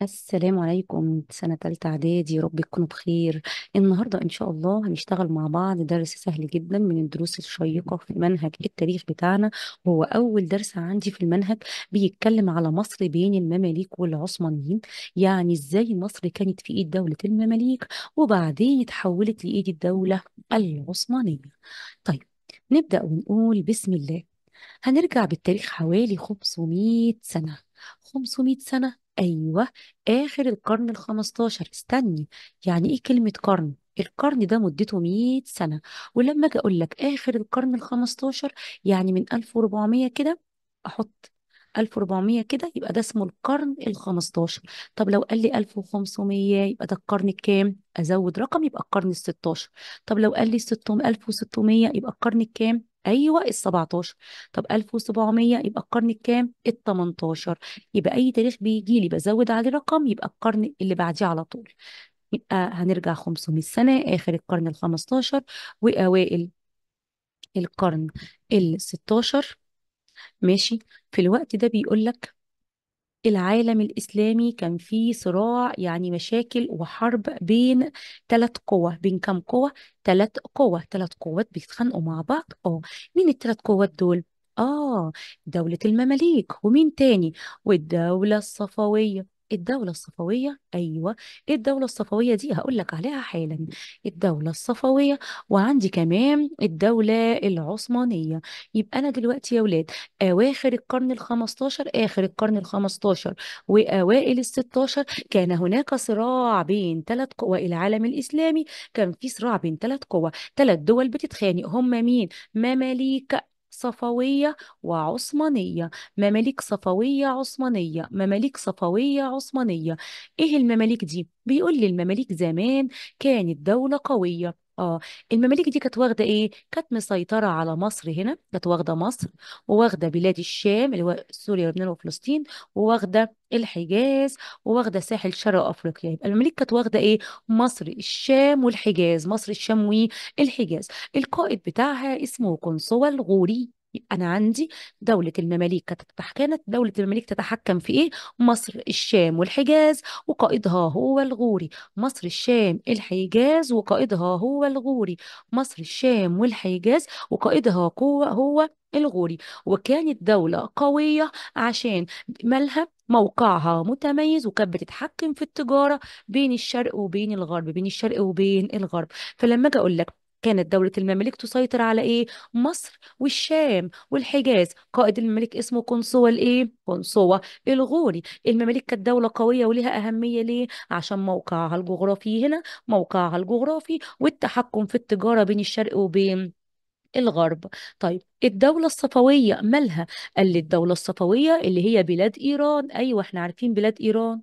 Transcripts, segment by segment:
السلام عليكم سنة تالتة إعدادي، يا رب تكونوا بخير. النهاردة إن شاء الله هنشتغل مع بعض درس سهل جدا من الدروس الشيقة في منهج التاريخ بتاعنا. هو أول درس عندي في المنهج. بيتكلم على مصر بين المماليك والعثمانيين، يعني إزاي مصر كانت في إيد دولة المماليك وبعدين اتحولت لإيد الدولة العثمانية. طيب، نبدأ ونقول بسم الله. هنرجع بالتاريخ حوالي 500 سنة. 500 سنة، أيوة، آخر القرن ال15. استني، يعني إيه كلمة قرن؟ القرن ده مدته 100 سنة. ولما أجي أقول لك آخر القرن ال15، يعني من 1400 كده، أحط 1400 كده يبقى ده اسمه القرن ال15. طب لو قال لي 1500 يبقى ده القرن الكام؟ أزود رقم يبقى القرن ال16. طب لو قال لي 600 1600 يبقى القرن الكام؟ أيوة ال17. طب 1700 يبقى القرن الكام؟ ال 18. يبقى أي تاريخ بيجي لي بزود عليه رقم يبقى القرن اللي بعديه على طول. يبقى هنرجع 500 سنة، آخر القرن ال 15 وأوائل القرن ال 16. ماشي. في الوقت ده بيقول لك العالم الإسلامي كان فيه صراع، يعني مشاكل وحرب بين ثلاث قوى. بين كم قوة؟ ثلاث قوات بيتخانقوا مع بعض. مين الثلاث قوات دول؟ دولة المماليك، ومين تاني؟ والدولة الصفوية. الدولة الصفوية، أيوة. الدولة الصفوية دي هقول لك عليها حالا. الدولة الصفوية، وعندي كمان الدولة العثمانية. يبقى أنا دلوقتي يا ولاد، أواخر القرن الخمستاشر، آخر القرن الخمستاشر وأوائل الستاشر، كان هناك صراع بين ثلاث قوى. العالم الإسلامي كان في صراع بين ثلاث قوى، ثلاث دول بتتخانق. هم مين؟ مماليك صفوية وعثمانية. مماليك صفوية عثمانية، مماليك صفوية عثمانية. ايه المماليك دي؟ بيقول لي المماليك زمان كانت دولة قوية. المماليك دي كانت واخدة ايه؟ كانت مسيطرة على مصر. هنا كانت واخدة مصر، وواخدة بلاد الشام اللي هو سوريا ولبنان وفلسطين، وواخدة الحجاز، وواخدة ساحل شرق أفريقيا. يبقى المماليك كانت واخدة إيه؟ مصر، الشام والحجاز. مصر، الشام والحجاز. القائد بتاعها اسمه قنصوة الغوري. يبقى أنا عندي دولة المماليك كانت دولة المماليك تتحكم في إيه؟ مصر، الشام والحجاز، وقائدها هو الغوري. مصر، الشام، الحجاز، وقائدها هو الغوري. مصر، الشام والحجاز، وقائدها هو الغوري. وكانت دولة قوية عشان مالها؟ موقعها متميز، وكانت بتتحكم في التجارة بين الشرق وبين الغرب، بين الشرق وبين الغرب. فلما اجي اقول لك كانت دولة المماليك تسيطر على ايه؟ مصر والشام والحجاز. قائد المماليك اسمه قنصوة الايه؟ قنصوة الغوري. المماليك كانت دولة قوية ولها أهمية ليه؟ عشان موقعها الجغرافي هنا، موقعها الجغرافي والتحكم في التجارة بين الشرق وبين الغرب. طيب، الدولة الصفوية مالها؟ قال لي الدولة الصفوية اللي هي بلاد إيران. أيوة، احنا عارفين بلاد إيران.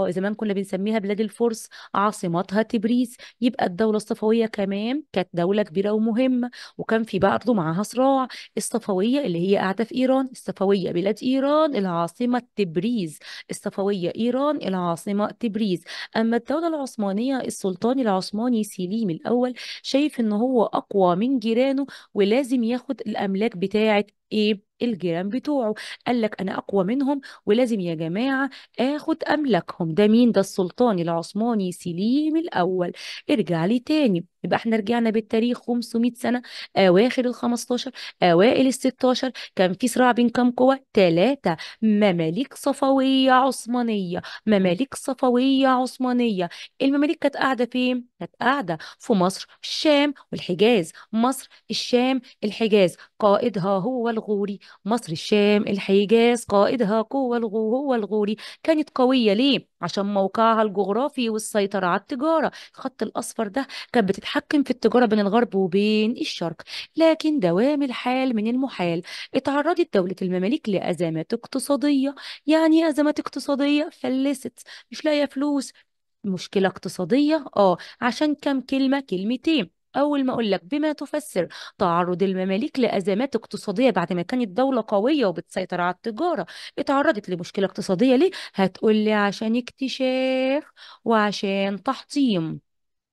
زمان كنا بنسميها بلاد الفرس، عاصمتها تبريز. يبقى الدولة الصفوية كمان كانت دولة كبيرة ومهمة، وكان في برضه معاها صراع. الصفوية اللي هي قاعدة في إيران، الصفوية بلاد إيران، العاصمة تبريز. الصفوية إيران، العاصمة تبريز. أما الدولة العثمانية، السلطان العثماني سليم الأول شايف إن هو أقوى من جيرانه، ولازم ياخد الاملاك بتاعه ايه؟ الجيران بتوعه. قال لك انا اقوى منهم ولازم يا جماعه اخد املاكهم. ده مين؟ ده السلطان العثماني سليم الاول. ارجع لي تاني، يبقى احنا رجعنا بالتاريخ 500 سنه. اواخر ال 15، اوائل ال 16، كان في صراع بين كام قوه؟ ثلاثه. مماليك صفويه عثمانيه، مماليك صفويه عثمانيه. المماليك كانت قاعده فين؟ كانت قاعده في مصر، الشام والحجاز. مصر، الشام، الحجاز، قائدها هو الغوري. مصر، الشام، الحجاز، قائدها هو الغوري. كانت قوية ليه؟ عشان موقعها الجغرافي والسيطرة على التجارة. الخط الأصفر ده كانت بتتحكم في التجارة بين الغرب وبين الشرق. لكن دوام الحال من المحال. اتعرضت دولة المماليك لأزمات اقتصادية. يعني إيه أزمات اقتصادية؟ فلست، مش لاقية فلوس. مشكلة اقتصادية، عشان كم كلمة؟ كلمتين. أول ما أقول لك بما تفسر تعرض المماليك لأزمات اقتصادية بعد ما كانت دولة قوية وبتسيطر على التجارة، اتعرضت لمشكلة اقتصادية ليه؟ هتقول لي عشان اكتشاف وعشان تحطيم.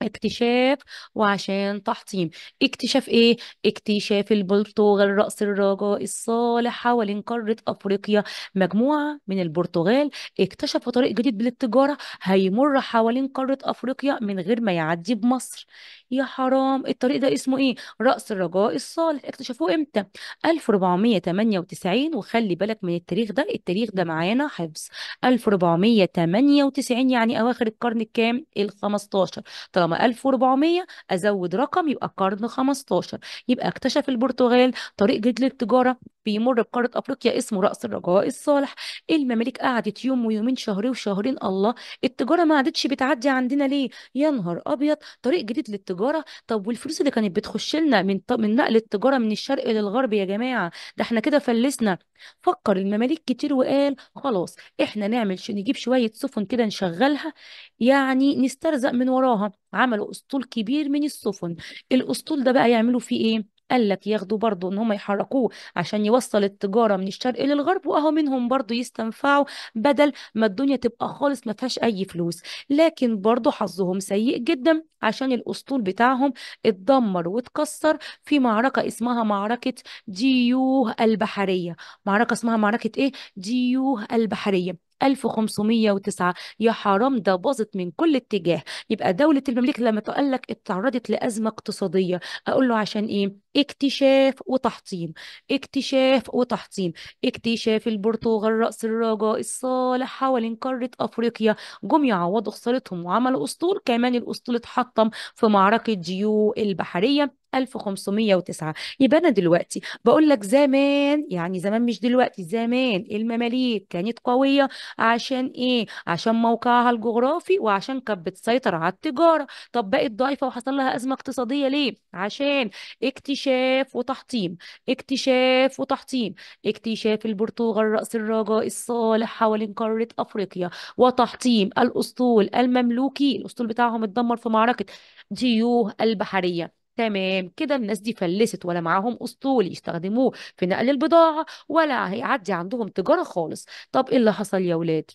اكتشاف وعشان تحطيم. اكتشاف ايه؟ اكتشاف البرتغال رأس الرجاء الصالح حوالين قارة افريقيا. مجموعة من البرتغال اكتشفوا طريق جديد للتجارة هيمر حوالين قارة افريقيا من غير ما يعدي بمصر. يا حرام، الطريق ده اسمه ايه؟ رأس الرجاء الصالح. اكتشفوه امتى؟ 1498. وخلي بالك من التاريخ ده، التاريخ ده معانا حفظ. 1498 يعني اواخر القرن الكام؟ ال 15. طالما 1400 ازود رقم يبقى القرن 15. يبقى اكتشف البرتغال طريق جديد للتجاره بيمر بقاره افريقيا اسمه راس الرجاء الصالح. المماليك قعدت يوم ويومين شهرين وشهرين، الله، التجاره ما عادتش بتعدي عندنا ليه؟ يا نهار ابيض، طريق جديد للتجاره. طب والفلوس اللي كانت بتخش لنا من نقل التجاره من الشرق للغرب يا جماعه، ده احنا كده فلسنا. فكر المماليك كتير وقال خلاص احنا نعمل نجيب شويه سفن كده نشغلها، يعني نسترزق من وراها. عملوا اسطول كبير من السفن. الاسطول ده بقى يعملوا فيه ايه؟ قال لك ياخدوا برضو ان هم يحركوه عشان يوصل التجاره من الشرق للغرب، واهو منهم برضو يستنفعوا بدل ما الدنيا تبقى خالص ما فيهاش اي فلوس. لكن برضو حظهم سيء جدا عشان الاسطول بتاعهم اتدمر واتكسر في معركه اسمها معركه ديوه البحريه. معركه اسمها معركه ايه؟ ديوه البحريه 1509. يا حرام، ده باظت من كل اتجاه. يبقى دولة المملكة لما تقول لك اتعرضت لأزمة اقتصادية، أقول له عشان إيه؟ اكتشاف وتحطيم. اكتشاف وتحطيم. اكتشاف البرتغال رأس الرجاء الصالح حوالين قارة أفريقيا. جم يعوضوا خسارتهم وعملوا أسطول، كمان الأسطول اتحطم في معركة جيو البحرية 1509. يبقى أنا دلوقتي بقول لك زمان، يعني زمان مش دلوقتي، زمان المماليك كانت قوية. عشان ايه؟ عشان موقعها الجغرافي وعشان كانت بتسيطر على التجارة. طب بقت ضعيفة وحصل لها أزمة اقتصادية ليه؟ عشان اكتشاف وتحطيم. اكتشاف وتحطيم. اكتشاف البرتغال رأس الرجاء الصالح حوالين قارة أفريقيا، وتحطيم الأسطول المملوكي. الأسطول بتاعهم اتدمر في معركة ديوه البحرية. تمام كده، الناس دي فلست ولا معاهم اسطول يستخدموه في نقل البضاعة، ولا هيعدي عندهم تجارة خالص. طب ايه اللي حصل يا ولاد؟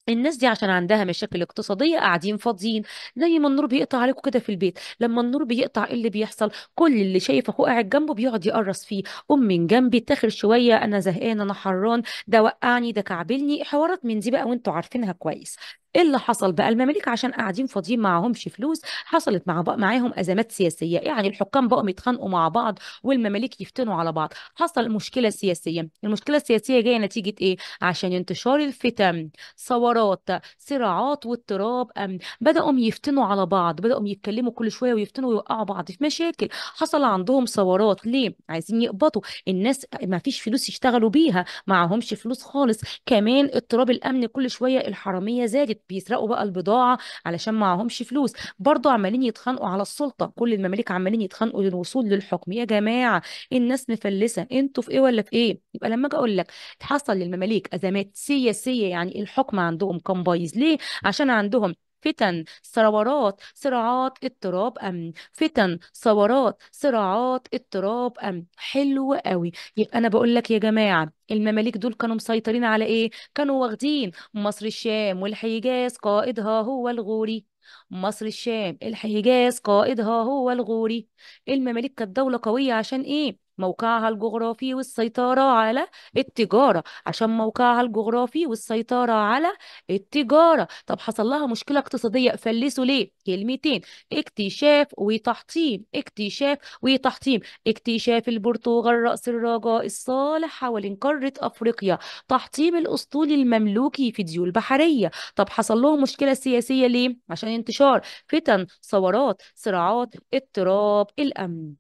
الناس دي عشان عندها مشاكل اقتصادية قاعدين فاضيين. زي ما النور بيقطع عليكم كده في البيت، لما النور بيقطع ايه اللي بيحصل؟ كل اللي شايف اخوه قاعد جنبه بيقعد يقرص فيه. قوم من جنبي، اتاخر شوية، انا زهقان، انا حران، ده وقعني، ده كعبلني، حوارات من دي بقى وانتوا عارفينها كويس. ايه اللي حصل بقى؟ المماليك عشان قاعدين فاضيين معاهمش فلوس، حصلت معاهم ازمات سياسيه، يعني الحكام بقوا يتخانقوا مع بعض والمماليك يفتنوا على بعض. حصل مشكله سياسيه. المشكله السياسيه جايه نتيجه ايه؟ عشان انتشار الفتن، ثورات، صراعات، واضطراب امن. بداوا يفتنوا على بعض، بداوا يتكلموا كل شويه ويفتنوا ويوقعوا بعض في مشاكل. حصل عندهم ثورات ليه؟ عايزين يقبضوا. الناس ما فيش فلوس يشتغلوا بيها، معهمش فلوس خالص. كمان اضطراب الامن، كل شويه الحراميه زادت بيسرقوا بقى البضاعه علشان معهمش فلوس. برضه عمالين يتخانقوا على السلطه، كل المماليك عمالين يتخانقوا للوصول للحكم. يا جماعه الناس مفلسه، انتوا في ايه ولا في ايه؟ يبقى لما اجي اقول لك حصل للمماليك ازمات سياسيه، يعني الحكم عندهم كان بايظ ليه؟ عشان عندهم فتن، ثورات، صراعات، اضطراب امن. فتن، ثورات، صراعات، اضطراب امن. حلو قوي. يبقى انا بقول لك يا جماعه المماليك دول كانوا مسيطرين على ايه؟ كانوا واخدين مصر الشام والحجاز، قائدها هو الغوري. مصر الشام الحجاز قائدها هو الغوري. المماليك كانت دولة قوية عشان ايه؟ موقعها الجغرافي والسيطرة على التجارة. عشان موقعها الجغرافي والسيطرة على التجارة. طب حصل لها مشكلة اقتصادية، فلسوا ليه؟ كلمتين: اكتشاف وتحطيم. اكتشاف وتحطيم. اكتشاف البرتغال رأس الرجاء الصالح حوالين قارة أفريقيا. تحطيم الأسطول المملوكي في ديول بحرية. طب حصل لهم مشكلة سياسية ليه؟ عشان انتشار فتن، ثورات، صراعات، اضطراب الأمن.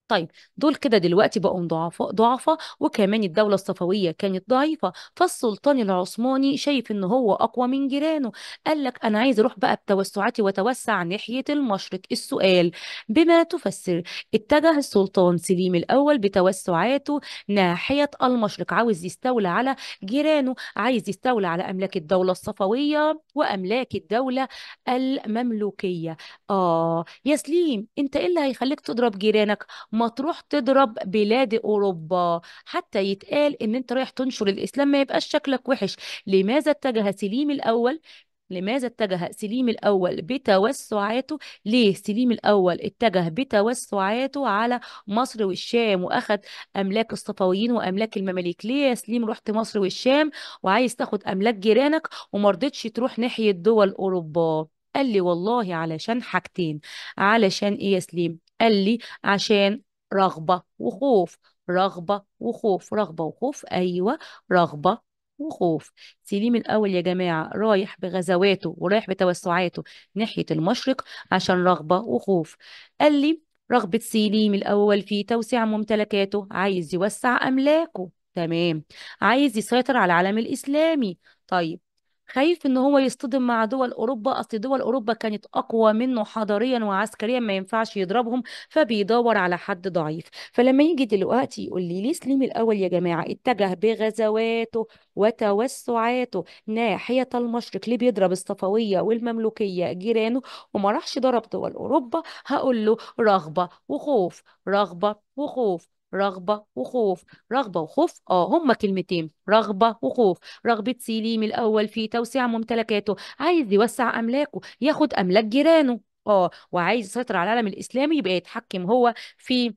طيب، دول كده دلوقتي بقوا ضعفاء ضعفاء، وكمان الدولة الصفوية كانت ضعيفة. فالسلطان العثماني شايف ان هو اقوى من جيرانه. قال لك انا عايز اروح بقى بتوسعاتي واتوسع ناحية المشرق. السؤال: بما تفسر؟ اتجه السلطان سليم الاول بتوسعاته ناحية المشرق، عاوز يستولى على جيرانه، عايز يستولى على املاك الدولة الصفوية واملاك الدولة المملوكية. يا سليم، انت ايه اللي هيخليك تضرب جيرانك؟ ما تروح تضرب بلاد اوروبا، حتى يتقال ان انت رايح تنشر الاسلام، ما يبقاش شكلك وحش. لماذا اتجه سليم الاول لماذا اتجه سليم الأول بتوسعاته؟ ليه سليم الأول اتجه بتوسعاته على مصر والشام وأخذ أملاك الصفويين وأملاك المماليك؟ ليه يا سليم رحت مصر والشام وعايز تاخد أملاك جيرانك ومرضتش تروح ناحية دول أوروبا؟ قال لي والله علشان حاجتين. علشان إيه يا سليم؟ قال لي عشان رغبة وخوف. رغبة وخوف، رغبة وخوف، أيوة، رغبة وخوف. سليم الأول يا جماعة رايح بغزواته ورايح بتوسعاته ناحية المشرق عشان رغبة وخوف. قال لي رغبة سليم الأول في توسيع ممتلكاته، عايز يوسع أملاكه، تمام. عايز يسيطر على العالم الإسلامي، طيب. خايف ان هو يصطدم مع دول اوروبا، اصل دول اوروبا كانت اقوى منه حضاريا وعسكريا، ما ينفعش يضربهم، فبيدور على حد ضعيف. فلما يجي دلوقتي يقول لي ليه سليم الاول يا جماعه اتجه بغزواته وتوسعاته ناحية المشرق، ليه بيضرب الصفوية والمملوكية جيرانه وما راحش ضرب دول أوروبا؟ هقول له رغبة وخوف. رغبة وخوف. رغبة وخوف. رغبة وخوف، هما كلمتين، رغبة وخوف. رغبة سليم الأول في توسيع ممتلكاته، عايز يوسع أملاكه، ياخد أملاك جيرانه، وعايز يسيطر على العالم الإسلامي، يبقى يتحكم هو في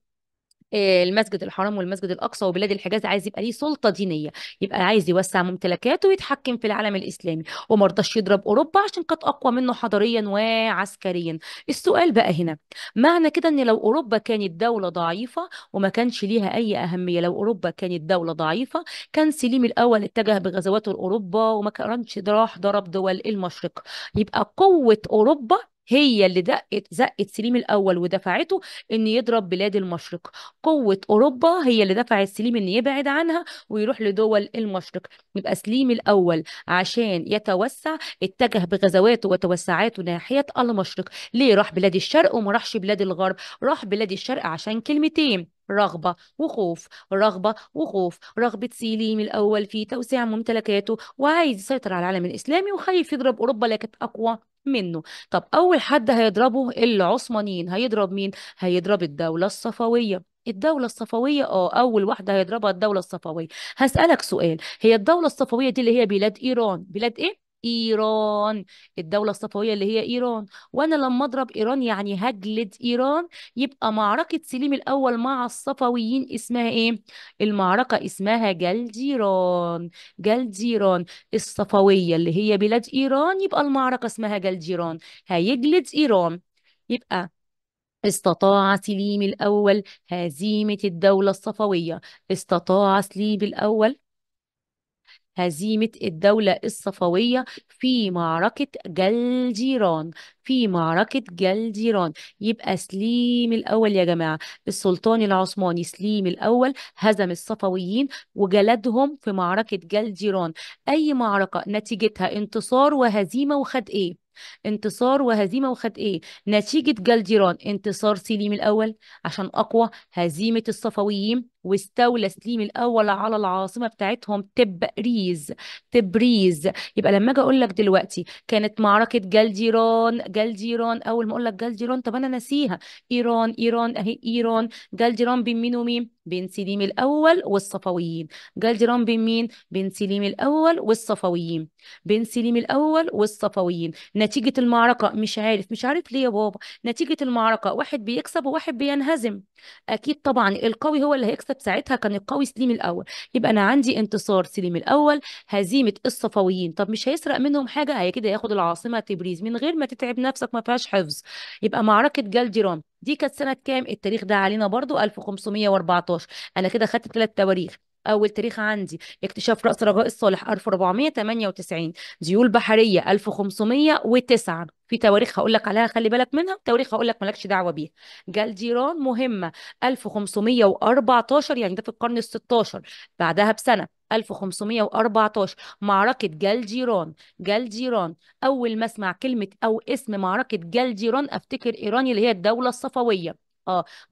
المسجد الحرام والمسجد الأقصى وبلاد الحجاز، عايز يبقى ليه سلطة دينية، يبقى عايز يوسع ممتلكاته ويتحكم في العالم الإسلامي، وما رضاش يضرب أوروبا عشان كانت أقوى منه حضاريا وعسكريا. السؤال بقى هنا، معنى كده إن لو أوروبا كانت دولة ضعيفة وما كانش ليها أي أهمية، لو أوروبا كانت دولة ضعيفة كان سليم الأول اتجه بغزواته لأوروبا وما كانش راح ضرب دول المشرق، يبقى قوة أوروبا هي اللي زقت سليم الأول ودفعته إن يضرب بلاد المشرق. قوة أوروبا هي اللي دفعت سليم إن يبعد عنها ويروح لدول المشرق. يبقى سليم الأول عشان يتوسع اتجه بغزواته وتوسعاته ناحية المشرق. ليه راح بلاد الشرق وما راحش بلاد الغرب؟ راح بلاد الشرق عشان كلمتين، رغبة وخوف. رغبة وخوف. رغبة سليم الأول في توسيع ممتلكاته وعايز يسيطر على العالم الإسلامي وخايف يضرب أوروبا اللي كانت أقوى منه. طب أول حد هيضربه العثمانيين، هيضرب مين؟ هيضرب الدولة الصفوية. الدولة الصفوية، أول واحدة هيضربها الدولة الصفوية. هسألك سؤال، هي الدولة الصفوية دي اللي هي بلاد إيران، بلاد إيه؟ إيران. الدولة الصفوية اللي هي إيران، وأنا لما أضرب إيران يعني هجلد إيران، يبقى معركة سليم الأول مع الصفويين اسمها إيه؟ المعركة اسمها جلجيران. جلجيران. الصفوية اللي هي بلاد إيران، يبقى المعركة اسمها جلجيران، هيجلد إيران. يبقى استطاع سليم الأول هزيمة الدولة الصفوية. استطاع سليم الأول هزيمة الدولة الصفوية في معركة جلجيران. في معركة جلجيران. يبقى سليم الأول يا جماعة، السلطان العثماني سليم الأول هزم الصفويين وجلدهم في معركة جلجيران. أي معركة نتيجتها انتصار وهزيمة، وخد إيه؟ انتصار وهزيمة، وخد ايه؟ نتيجة جلجيران انتصار سليم الأول عشان أقوى، هزيمة الصفويين واستولى سليم الأول على العاصمة بتاعتهم تبريز. تبريز. يبقى لما اجي اقول لك دلوقتي كانت معركة جلجيران، جلجيران، اول ما اقول لك جلجيران طب انا ناسيها، ايران، ايران اهي ايران. جلجيران بين مين ومين؟ بين سليم الأول والصفويين. جلجيران بين مين؟ بين سليم الأول والصفويين. بين سليم الأول والصفويين. نتيجة المعركة مش عارف ليه يا بابا، نتيجة المعركة واحد بيكسب وواحد بينهزم. أكيد طبعا القوي هو اللي هيكسب، ساعتها كان القوي سليم الأول. يبقى أنا عندي انتصار سليم الأول، هزيمة الصفويين. طب مش هيسرق منهم حاجة؟ هي كده ياخد العاصمة تبريز من غير ما تتعب نفسك، ما فيهاش حفظ. يبقى معركة جلجيران دي كانت سنة كام؟ التاريخ ده علينا برضو 1514. أنا كده خدت 3 تواريخ. أول تاريخ عندي اكتشاف رأس رجاء الصالح 1498، ديول بحرية 1509. في تواريخ هقول لك عليها خلي بالك منها، تواريخ هقول لك مالكش دعوة بيها. جلجيران مهمة 1514، يعني ده في القرن ال 16، بعدها بسنة 1514 معركة جلجيران. جلجيران. أول ما أسمع كلمة أو اسم معركة جلجيران أفتكر إيران اللي هي الدولة الصفوية.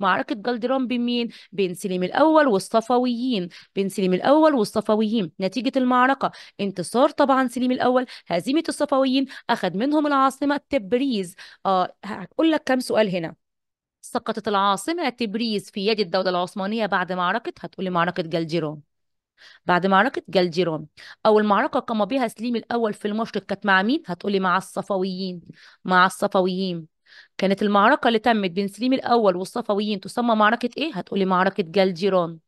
معركة جلجيران بين مين؟ بين سليم الأول والصفويين. بين سليم الأول والصفويين. نتيجة المعركة انتصار طبعا سليم الأول، هزيمة الصفويين، أخذ منهم العاصمة تبريز. هقول لك كم سؤال هنا. سقطت العاصمة تبريز في يد الدولة العثمانية بعد معركة، هتقولي معركة جلجيران. بعد معركة جلجيران. أول معركة قام بها سليم الأول في المشرق كانت مع مين؟ هتقولي مع الصفويين. مع الصفويين. كانت المعركة اللي تمت بين سليم الأول والصفويين تسمى معركة إيه؟ هتقولي معركة جلجيران.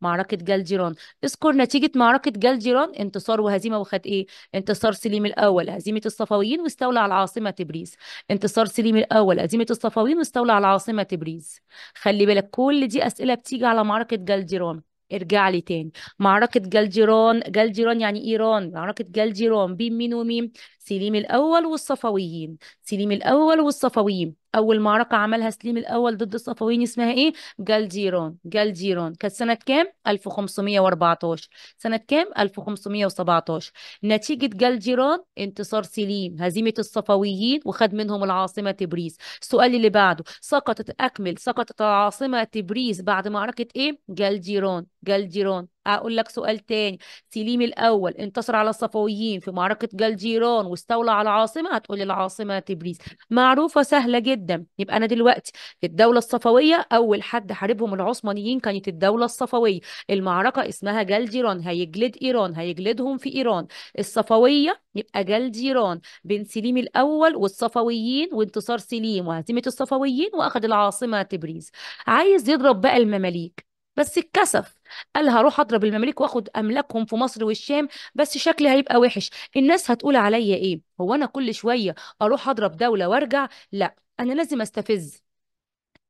معركة جلجيران. اذكر نتيجة معركة جلجيران: انتصار وهزيمة، وخد إيه؟ انتصار سليم الأول، هزيمة الصفويين، واستولى على العاصمة تبريز. انتصار سليم الأول، هزيمة الصفويين، واستولى على العاصمة تبريز. خلي بالك كل دي أسئلة بتيجي على معركة جلجيران. ارجع لي تاني. معركة جلجيران، جلجيران يعني إيران. معركة جلجيران بين مين ومين؟ سليم الأول والصفويين. سليم الأول والصفويين. أول معركة عملها سليم الأول ضد الصفويين اسمها إيه؟ جلجيران. جلجيران كانت سنة كام؟ 1514. سنة كام؟ 1517. نتيجة جلجيران: انتصار سليم، هزيمة الصفويين، وخد منهم العاصمة تبريز. السؤال اللي بعده: سقطت العاصمة تبريز بعد معركة إيه؟ جلجيران. جلجيران. أقول لك سؤال تاني: سليم الأول انتصر على الصفويين في معركة جلجيران واستولى على العاصمة، هتقولي العاصمة تبريز. معروفة سهلة جدا. يبقى أنا دلوقتي في الدولة الصفوية أول حد حاربهم العثمانيين كانت الدولة الصفوية. المعركة اسمها جلجيران، هيجلد إيران، هيجلدهم في إيران. الصفوية يبقى جلجيران بين سليم الأول والصفويين، وانتصار سليم وهزيمة الصفويين وأخذ العاصمة تبريز. عايز يضرب بقى المماليك بس اتكسف. قال هروح اضرب المماليك واخد املاكهم في مصر والشام، بس شكلي هيبقى وحش. الناس هتقول عليا ايه؟ هو انا كل شويه اروح اضرب دوله وارجع؟ لا، انا لازم استفز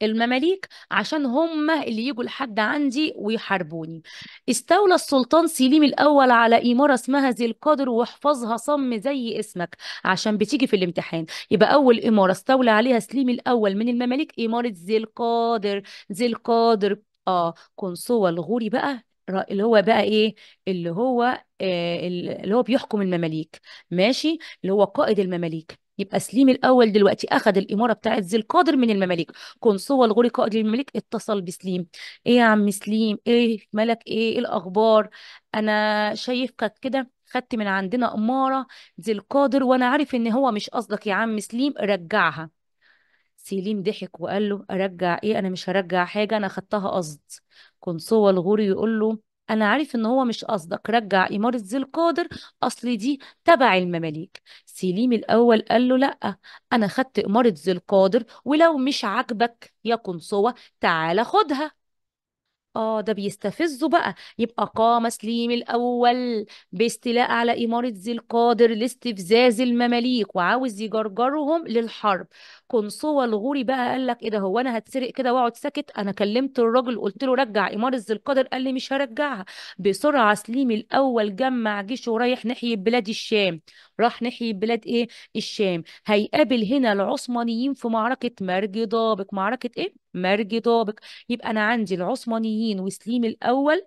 المماليك عشان هم اللي يجوا لحد عندي ويحاربوني. استولى السلطان سليم الأول على إمارة اسمها ذي القادر، واحفظها صم زي اسمك عشان بتيجي في الامتحان. يبقى أول إمارة استولى عليها سليم الأول من المماليك إمارة ذي القادر. ذي القادر. قنصوة الغوري بقى، اللي هو بقى ايه؟ اللي هو بيحكم المماليك. ماشي. اللي هو قائد المماليك. يبقى سليم الاول دلوقتي اخذ الاماره بتاعت ذي القادر من المماليك. قنصوة الغوري قائد الملك اتصل بسليم: ايه يا عم سليم، ايه مالك، ايه الاخبار؟ انا شايفك كده خدت من عندنا اماره ذي القادر، وانا عارف ان هو مش قصدك يا عم سليم، رجعها. سليم ضحك وقال له: ارجع ايه؟ انا مش هرجع حاجه، انا خدتها قصد. قنصوة الغوري يقول له: انا عارف ان هو مش قصدك، رجع امارة ذي القادر، اصل دي تبع المماليك. سليم الاول قال له: لا، انا خدت امارة ذي القادر، ولو مش عاجبك يا قنصوة تعالى خدها. ده بيستفزوا بقى. يبقى قام سليم الأول باستيلاء على إمارة ذي القادر لاستفزاز المماليك وعاوز يجرجرهم للحرب. قنصوة الغوري بقى قال لك: ايه ده، هو انا هتسرق كده واقعد ساكت؟ انا كلمت الراجل قلت له رجع إمارة ذي القادر، قال لي مش هرجعها. بسرعة سليم الأول جمع جيشه ورايح ناحية بلاد الشام. راح ناحية بلاد ايه؟ الشام. هيقابل هنا العثمانيين في معركة مرج ضابق. معركة ايه؟ مرج ضابق. يبقى انا عندي العثمانيين وسليم الاول،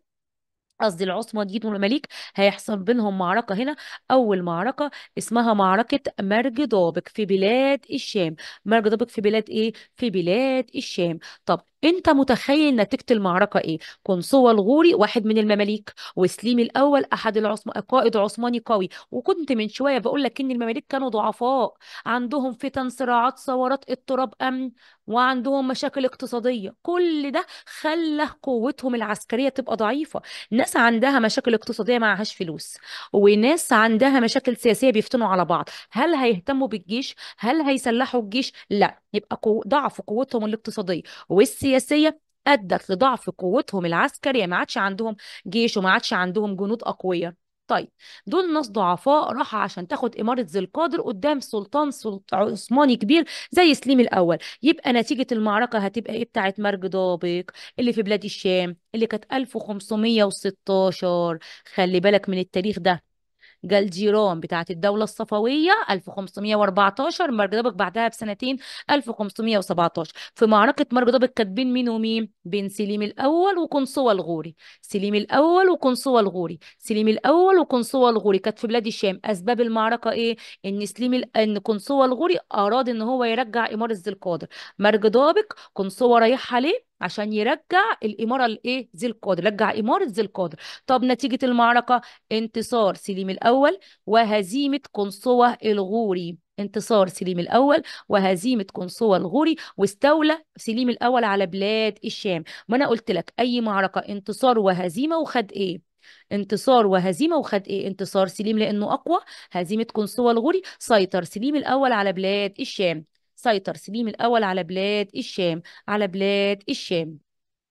قصدي العثمانيين والمماليك، هيحصل بينهم معركة هنا. أول معركة اسمها معركة مرج ضابق في بلاد الشام. مرج ضابق في بلاد إيه؟ في بلاد الشام. طب أنت متخيل نتيجة المعركة إيه؟ قنصوة الغوري واحد من المماليك، وسليم الأول أحد قائد عثماني قوي. وكنت من شوية بقول لك إن المماليك كانوا ضعفاء، عندهم فتن، صراعات، ثورات، اضطراب أمن، وعندهم مشاكل اقتصادية. كل ده خلى قوتهم العسكرية تبقى ضعيفة. ناس عندها مشاكل اقتصادية معهاش فلوس، وناس عندها مشاكل سياسية بيفتنوا على بعض. هل هيهتموا بالجيش؟ هل هيسلحوا الجيش؟ لا. يبقى ضعف قوتهم الاقتصادية والسياسية أدت لضعف قوتهم العسكرية. ما عادش عندهم جيش وما عادش عندهم جنود أقوياء. طيب، دول ناس ضعفاء راح عشان تاخد إمارة ذي القادر قدام سلطان عثماني كبير زي سليم الأول. يبقى نتيجة المعركة هتبقى إيه بتاعت مرج ضابق اللي في بلاد الشام اللي كانت 1516؟ خلي بالك من التاريخ ده. جلجيران بتاعت الدولة الصفوية 1514، مرجدبك بعدها بسنتين 1517. في معركة مرجدبك كانت بين مين ومين؟ بين سليم الأول وقنصوة الغوري. سليم الأول وقنصوة الغوري. سليم الأول وقنصوة الغوري كانت في بلاد الشام. أسباب المعركة إيه؟ إن قنصوة الغوري أراد إن هو يرجع إمارة ذي القادر. مرجدبك قنصوة رايح عليه عشان يرجع الإمارة الإيه؟ ذي القادر، رجع إمارة ذي القادر. طب نتيجة المعركة: انتصار سليم الأول وهزيمة قنصوة الغوري. انتصار سليم الأول وهزيمة قنصوة الغوري، واستولى سليم الأول على بلاد الشام. ما أنا قلت لك أي معركة انتصار وهزيمة وخد إيه؟ انتصار وهزيمة، وخد ايه؟ انتصار سليم لانه اقوى، هزيمة قنصوة الغوري. سيطر سليم الاول على بلاد الشام. سيطر سليم الاول على بلاد الشام، على بلاد الشام.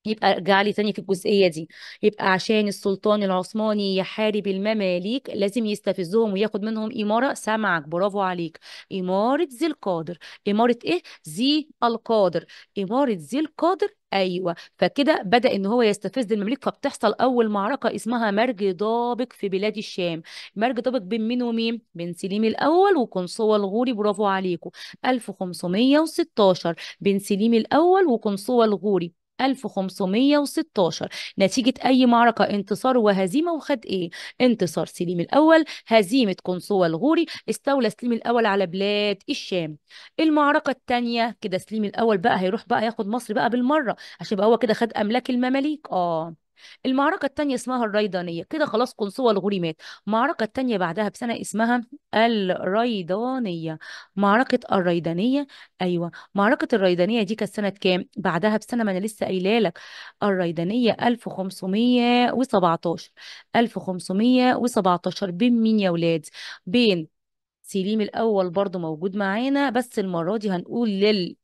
يبقى ارجع لي تاني في الجزئية دي. يبقى عشان السلطان العثماني يحارب المماليك لازم يستفزهم وياخد منهم إمارة. سمعك، برافو عليك. إمارة ذي القادر. إمارة إيه؟ ذي القادر. إمارة ذي القادر، أيوة. فكده بدأ إن هو يستفز المماليك، فبتحصل أول معركة اسمها مرج ضابق في بلاد الشام. مرج ضابق بين مين ومين؟ بين سليم الأول وقنصوة الغوري، برافو عليكم. 1516، بين سليم الأول وقنصوة الغوري. 1516. نتيجة أي معركة؟ انتصار وهزيمة. وخد إيه؟ انتصار سليم الأول، هزيمة قنصوة الغوري. استولى سليم الأول على بلاد الشام. المعركة التانية كده سليم الأول بقى هيروح بقى ياخد مصر بقى بالمرة، عشان بقى هو كده خد أملاك المماليك. المعركة التانية اسمها الريدانية. كده خلاص قنصوة الغوري مات. المعركة التانية بعدها بسنة اسمها الريدانية. معركة الريدانية، أيوة. معركة الريدانية دي كانت سنة كام؟ بعدها بسنة، ما أنا لسه قايلة لك. الريدانية 1517. 1517 بين مين يا ولاد؟ بين سليم الأول برضو موجود معانا، بس المرة دي هنقول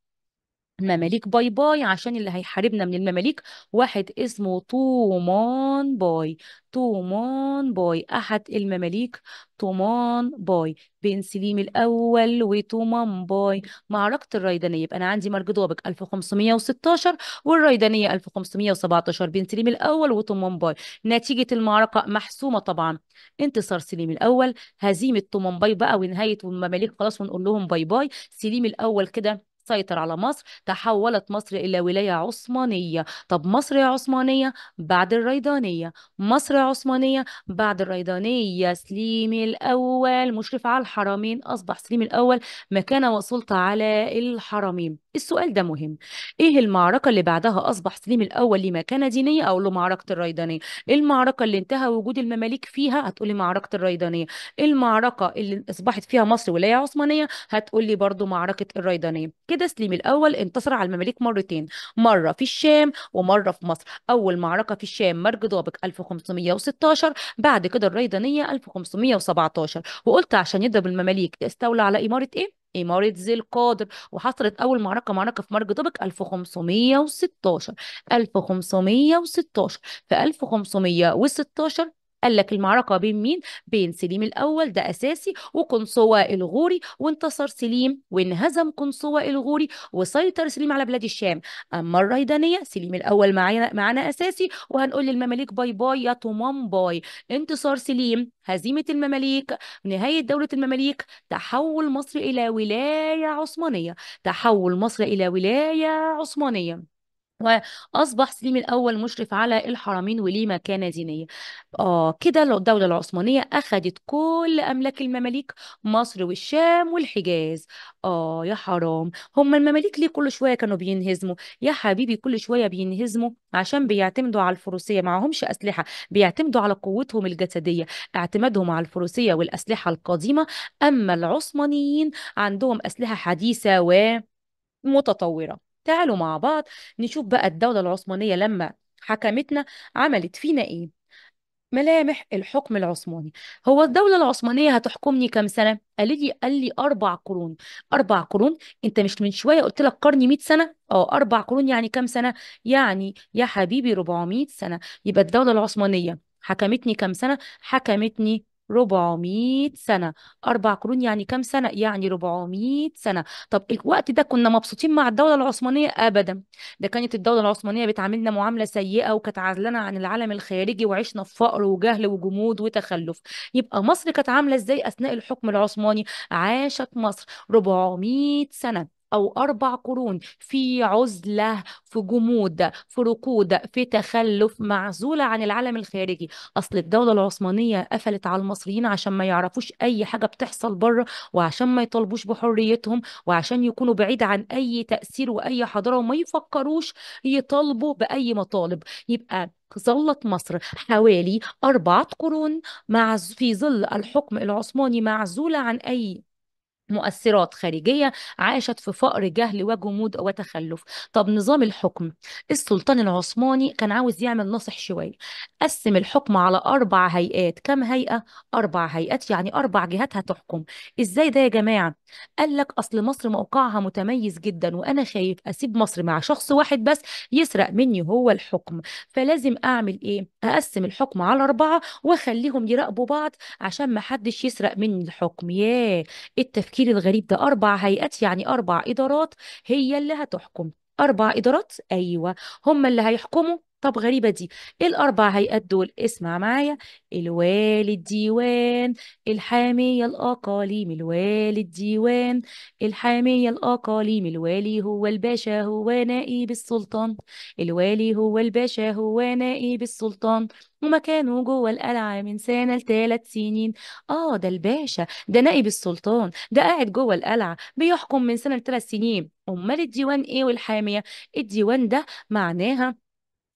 المماليك باي باي، عشان اللي هيحاربنا من المماليك واحد اسمه تومان باي. تومان باي أحد المماليك. تومان باي. بين سليم الأول وتومان باي. معركة الريدانية، يبقى أنا عندي مرج ضابق 1516، والريدانية 1517 بين سليم الأول وتومان باي. نتيجة المعركة محسومة طبعا. انتصار سليم الأول، هزيمة تومان باي بقى ونهاية المماليك خلاص، ونقول لهم باي باي. سليم الأول كده سيطر على مصر، تحولت مصر إلى ولاية عثمانية. طب مصر يا عثمانية بعد الريدانية. مصر يا عثمانية بعد الريدانية. سليم الأول مشرف على الحرمين، أصبح سليم الأول مكانة وسلطة على الحرمين. السؤال ده مهم. إيه المعركة اللي بعدها أصبح سليم الأول ليه مكانة دينية؟ أقول له معركة الريدانية. إيه المعركة اللي انتهى وجود المماليك فيها؟ هتقولي معركة الريدانية. إيه المعركة اللي أصبحت فيها مصر ولاية عثمانية؟ هتقولي برضو معركة الريدانية. كده سليم الأول انتصر على المماليك مرتين، مرة في الشام ومرة في مصر. أول معركة في الشام مرج ضابق 1516، بعد كده الريدانية 1517. وقلت عشان يضرب المماليك استولى على إمارة إيه؟ إمارة ذي القادر. وحصلت أول معركة، معركة في مرج ضبك 1516. 1516. في 1516 قال لك المعركة بين مين؟ بين سليم الأول، ده أساسي، وقنصوة الغوري. وانتصر سليم وانهزم قنصوة الغوري، وسيطر سليم على بلاد الشام. أما الريدانية سليم الأول معانا أساسي، وهنقول للمماليك باي باي يا طمان باي. انتصار سليم، هزيمة المماليك، نهاية دولة المماليك، تحول مصر إلى ولاية عثمانية. تحول مصر إلى ولاية عثمانية. وأصبح سليم الأول مشرف على الحرمين وليه مكانة دينية. كده الدولة العثمانية أخدت كل أملاك المماليك، مصر والشام والحجاز. يا حرام، هم المماليك ليه كل شوية كانوا بينهزموا؟ يا حبيبي كل شوية بينهزموا عشان بيعتمدوا على الفروسية، معهمش أسلحة، بيعتمدوا على قوتهم الجسدية، اعتمادهم على الفروسية والأسلحة القديمة. أما العثمانيين عندهم أسلحة حديثة متطورة. تعالوا مع بعض نشوف بقى الدولة العثمانية لما حكمتنا عملت فينا ايه. ملامح الحكم العثماني. هو الدولة العثمانية هتحكمني كام سنة؟ قال لي 4 قرون. 4 قرون. انت مش من شوية قلت لك قرني 100 سنة؟ 4 قرون يعني كام سنة؟ يعني يا حبيبي 400 سنة. يبقى الدولة العثمانية حكمتني كام سنة؟ حكمتني 400 سنة. 4 قرون يعني كام سنة؟ يعني 400 سنة. طب الوقت ده كنا مبسوطين مع الدولة العثمانية؟ أبدا. ده كانت الدولة العثمانية بتعاملنا معاملة سيئة، وكانت عازلنا عن العالم الخارجي، وعشنا في فقر وجهل وجمود وتخلف. يبقى مصر كانت عاملة ازاي أثناء الحكم العثماني؟ عاشت مصر 400 سنة أو 4 قرون في عزلة، في جمود، في ركود، في تخلف، معزولة عن العالم الخارجي. أصل الدولة العثمانية قفلت على المصريين عشان ما يعرفوش أي حاجة بتحصل بره، وعشان ما يطالبوش بحريتهم، وعشان يكونوا بعيد عن أي تأثير وأي حضارة، وما يفكروش يطالبوا بأي مطالب. يبقى ظلت مصر حوالي 4 قرون في ظل الحكم العثماني معزولة عن أي مؤثرات خارجية عاشت في فقر جهل وجمود وتخلف. طب نظام الحكم، السلطان العثماني كان عاوز يعمل ناصح شوية، قسم الحكم على 4 هيئات. كم هيئة؟ 4 هيئات، يعني 4 جهات هتحكم. ازاي ده يا جماعة؟ قال لك أصل مصر موقعها متميز جدا، وأنا خايف أسيب مصر مع شخص واحد بس يسرق مني هو الحكم، فلازم أعمل إيه؟ أقسم الحكم على 4 وأخليهم يراقبوا بعض عشان ما حدش يسرق مني الحكم. ياه، التفكير الغريب ده! 4 هيئات يعني 4 إدارات هي اللي هتحكم. 4 إدارات، أيوة، هم اللي هيحكموا. طب غريبة دي، ايه ال4 هيئات دول؟ اسمع معايا: الوالي، الديوان، الحامية، الأقاليم. الوالي، الديوان، الحامية، الأقاليم. الوالي هو الباشا، هو نائب السلطان. الوالي هو الباشا، هو نائب السلطان، ومكانه جوه القلعة من سنة ل3 سنين. اه، ده الباشا، ده نائب السلطان، ده قاعد جوه القلعة بيحكم من سنة ل3 سنين. أمال الديوان إيه والحامية؟ الديوان ده معناها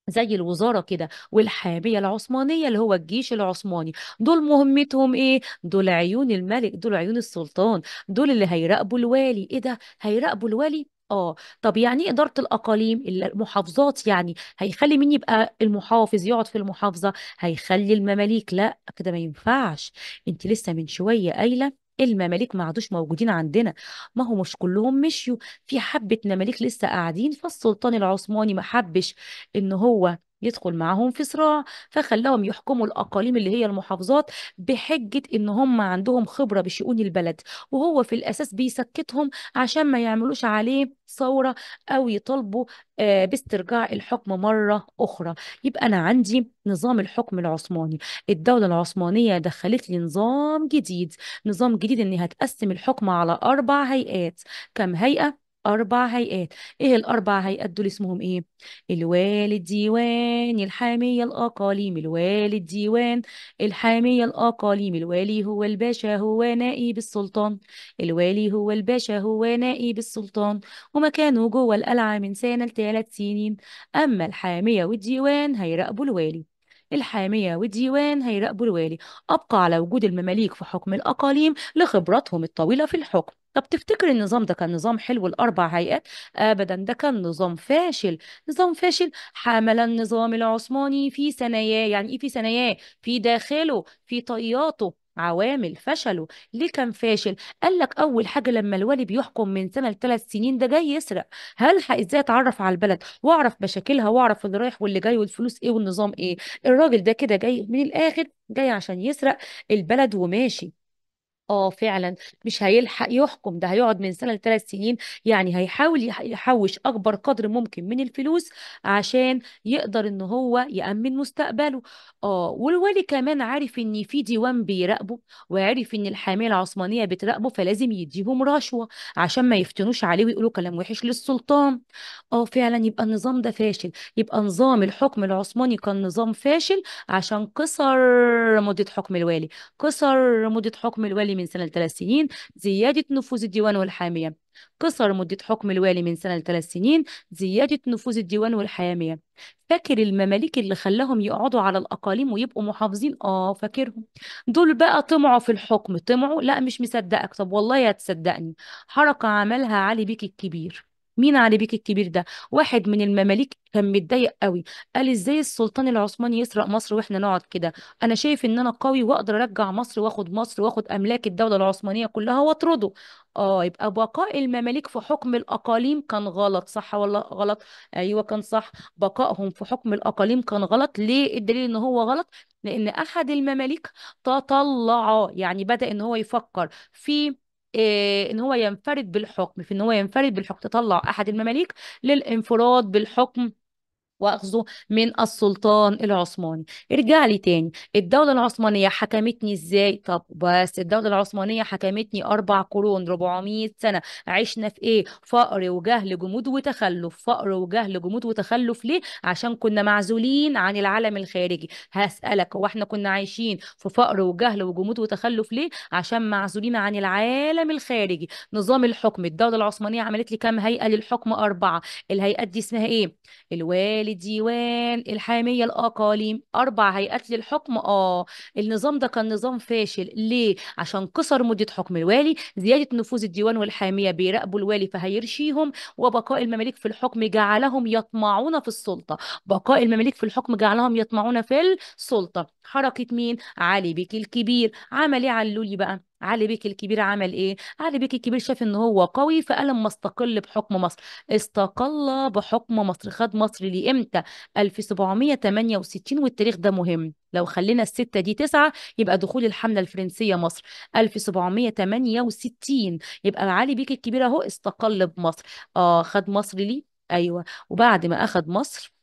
زي الوزارة كده، والحامية العثمانية اللي هو الجيش العثماني. دول مهمتهم ايه؟ دول عيون الملك، دول عيون السلطان، دول اللي هيراقبوا الوالي. ايه ده، هيراقبوا الوالي؟ اه. طب يعني ايه إدارة الأقاليم؟ المحافظات يعني. هيخلي مين يبقى المحافظ يقعد في المحافظة؟ هيخلي المماليك؟ لا، كده ما ينفعش. انت لسه من شوية قايلة المماليك ما عادوش موجودين عندنا. ما هو مش كلهم مشيوا، في حبة مماليك لسه قاعدين، فالسلطان العثماني ما حبش ان هو يدخل معاهم في صراع، فخلاهم يحكموا الأقاليم اللي هي المحافظات بحجة إن هم عندهم خبرة بشؤون البلد، وهو في الأساس بيسكتهم عشان ما يعملوش عليه ثورة أو يطالبوا باسترجاع الحكم مرة أخرى. يبقى أنا عندي نظام الحكم العثماني. الدولة العثمانية دخلت لي نظام جديد، نظام جديد إني هتقسم الحكم على 4 هيئات. كم هيئة؟ 4 هيئات. إيه ال4 هيئات دول؟ اسمهم إيه؟ الوالي، الديوان، الحامية، الأقاليم. الوالي، الديوان، الحامية، الأقاليم. الوالي هو الباشا، هو نائب السلطان. الوالي هو الباشا، هو نائب السلطان، ومكانه جوه القلعة من سنة ل3 سنين. أما الحامية والديوان هيراقبوا الوالي. الحامية والديوان هيراقبوا الوالي. أبقى على وجود المماليك في حكم الأقاليم لخبراتهم الطويلة في الحكم. طب تفتكر النظام ده كان نظام حلو، ال4 هيئات؟ أبدا، ده كان نظام فاشل. نظام فاشل. حمل النظام العثماني في ثناياه. يعني ايه في ثناياه؟ في داخله، في طياته، عوامل فشله. ليه كان فاشل؟ قال لك اول حاجه، لما الوالي بيحكم من سنه ل3 سنين ده جاي يسرق. ازاي اتعرف على البلد واعرف مشاكلها واعرف اللي رايح واللي جاي والفلوس ايه والنظام ايه؟ الراجل ده كده جاي من الاخر، جاي عشان يسرق البلد وماشي. اه فعلا، مش هيلحق يحكم، ده هيقعد من سنة ل3 سنين. يعني هيحاول يحوش اكبر قدر ممكن من الفلوس عشان يقدر ان هو يأمن مستقبله. اه، والولي كمان عارف ان في ديوان بيراقبه، وعارف ان الحامية العثمانية بتراقبه، فلازم يديهم رشوة عشان ما يفتنوش عليه ويقولوا كلام وحش للسلطان. اه فعلا، يبقى النظام ده فاشل. يبقى نظام الحكم العثماني كان نظام فاشل عشان قصر مدة حكم الوالي. قصر مدة حكم الوالي من سنة ل3 سنين، زيادة نفوذ الديوان والحامية. قصر مدة حكم الوالي من سنة ل3 سنين، زيادة نفوذ الديوان والحامية. فاكر المماليك اللي خلاهم يقعدوا على الأقاليم ويبقوا محافظين؟ اه فاكرهم. دول بقى طمعوا في الحكم، طمعوا. لا مش مصدقك، طب والله هتصدقني. حركة عملها علي بيك الكبير. مين علي بيك الكبير ده؟ واحد من المماليك كان متضايق قوي، قال ازاي السلطان العثماني يسرق مصر واحنا نقعد كده؟ انا شايف ان انا قوي واقدر ارجع مصر واخد مصر واخد املاك الدوله العثمانيه كلها واطرده. اه، يبقى بقاء المماليك في حكم الاقاليم كان غلط، صح ولا غلط؟ ايوه كان صح. بقائهم في حكم الاقاليم كان غلط. ليه الدليل ان هو غلط؟ لان احد المماليك تطلع، يعني بدأ ان هو يفكر في إيه، ان هو ينفرد بالحكم، في ان هو ينفرد بالحكم. تطلع احد المماليك للانفراد بالحكم واخذه من السلطان العثماني. ارجع لي تاني، الدولة العثمانية حكمتني ازاي؟ طب بس الدولة العثمانية حكمتني 4 قرون، 400 سنة. عشنا في ايه؟ فقر وجهل جمود وتخلف. فقر وجهل جمود وتخلف. ليه؟ عشان كنا معزولين عن العالم الخارجي. هسألك، هو احنا كنا عايشين في فقر وجهل وجمود وتخلف ليه؟ عشان معزولين عن العالم الخارجي. نظام الحكم، الدولة العثمانية عملت لي كام هيئة للحكم؟ 4. الهيئات دي اسمها ايه؟ الوالي، للديوان، الحامية، الأقاليم. 4 هيئات للحكم. النظام ده كان نظام فاشل. ليه؟ عشان كسر مدة حكم الوالي، زيادة نفوذ الديوان والحامية بيراقبوا الوالي فهيرشيهم، وبقاء المماليك في الحكم جعلهم يطمعون في السلطة. بقاء المماليك في الحكم جعلهم يطمعون في السلطة. حركة مين؟ علي بيك الكبير. عمل ايه علولي بقى؟ علي بيك الكبير عمل ايه؟ علي بيك الكبير شاف ان هو قوي، فقال اما استقل بحكم مصر. استقل بحكم مصر. خد مصر ليه امتى؟ 1768. والتاريخ ده مهم، لو خلينا الستة دي 9 يبقى دخول الحملة الفرنسية مصر 1768. يبقى علي بيك الكبير اهو استقل بمصر. خد مصر ليه. ايوه. وبعد ما اخد مصر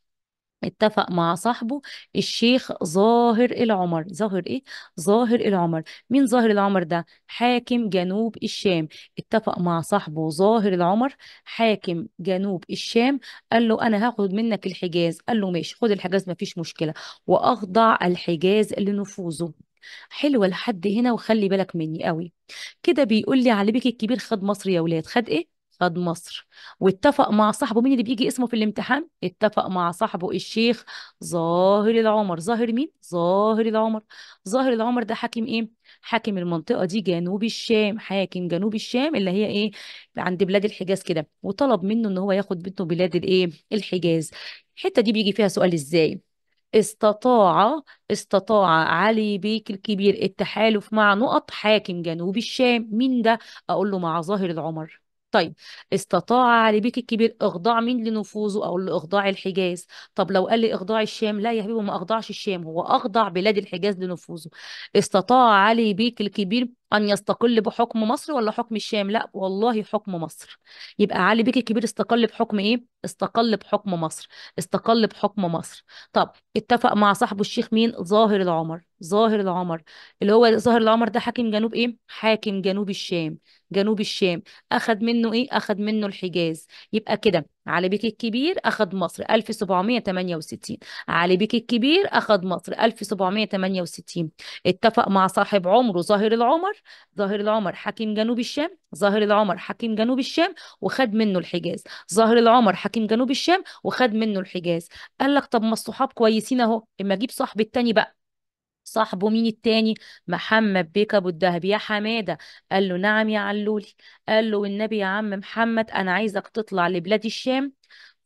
اتفق مع صاحبه الشيخ ظاهر العمر. ظاهر ايه؟ ظاهر العمر. مين ظاهر العمر ده؟ حاكم جنوب الشام. اتفق مع صاحبه ظاهر العمر حاكم جنوب الشام. قال له انا هاخد منك الحجاز. قال له ماشي، خد الحجاز مفيش مشكلة، واخضع الحجاز لنفوذه. حلوة لحد هنا، وخلي بالك مني قوي. كده بيقول لي علي بيك الكبير خد مصر يا ولاد. خد ايه؟ خد مصر. واتفق مع صاحبه. مين اللي بيجي اسمه في الامتحان؟ اتفق مع صاحبه الشيخ ظاهر العمر. ظاهر مين؟ ظاهر العمر. ظاهر العمر ده حاكم ايه؟ حاكم المنطقة دي جنوب الشام. حاكم جنوب الشام اللي هي ايه؟ عند بلاد الحجاز كده. وطلب منه ان هو ياخد بنته بلاد الايه؟ الحجاز. الحتة دي بيجي فيها سؤال ازاي؟ استطاع علي بيك الكبير التحالف مع نقط حاكم جنوب الشام. مين ده؟ اقول له مع ظاهر العمر. طيب، استطاع علي بيك الكبير اخضاع مين لنفوذه؟ اقول له اخضاع الحجاز. طب لو قال لي اخضاع الشام، لا يا حبيبي، ما اخضعش الشام، هو اخضع بلاد الحجاز لنفوذه. استطاع علي بيك الكبير ان يستقل بحكم مصر ولا حكم الشام؟ لا والله، حكم مصر. يبقى علي بيك الكبير استقل بحكم ايه؟ استقل بحكم مصر. استقل بحكم مصر. طب اتفق مع صاحبه الشيخ مين؟ ظاهر العمر. ظاهر العمر اللي هو ظاهر العمر ده حاكم جنوب ايه؟ حاكم جنوب الشام. جنوب الشام. اخد منه ايه؟ اخد منه الحجاز. يبقى كده علي بيك الكبير اخد مصر 1768. علي بيك الكبير اخد مصر 1768. اتفق مع صاحب عمره ظاهر العمر. ظاهر العمر حاكم جنوب الشام. ظاهر العمر حاكم جنوب الشام وخد منه الحجاز. ظاهر العمر حاكم جنوب الشام وخد منه الحجاز. قال لك طب ما الصحاب كويسين اهو، اما اجيب صاحب التاني بقى. صاحبه مين التاني؟ محمد بيك ابو الدهب. يا حماده. قال له نعم يا علولي. قال له والنبي يا عم محمد، انا عايزك تطلع لبلاد الشام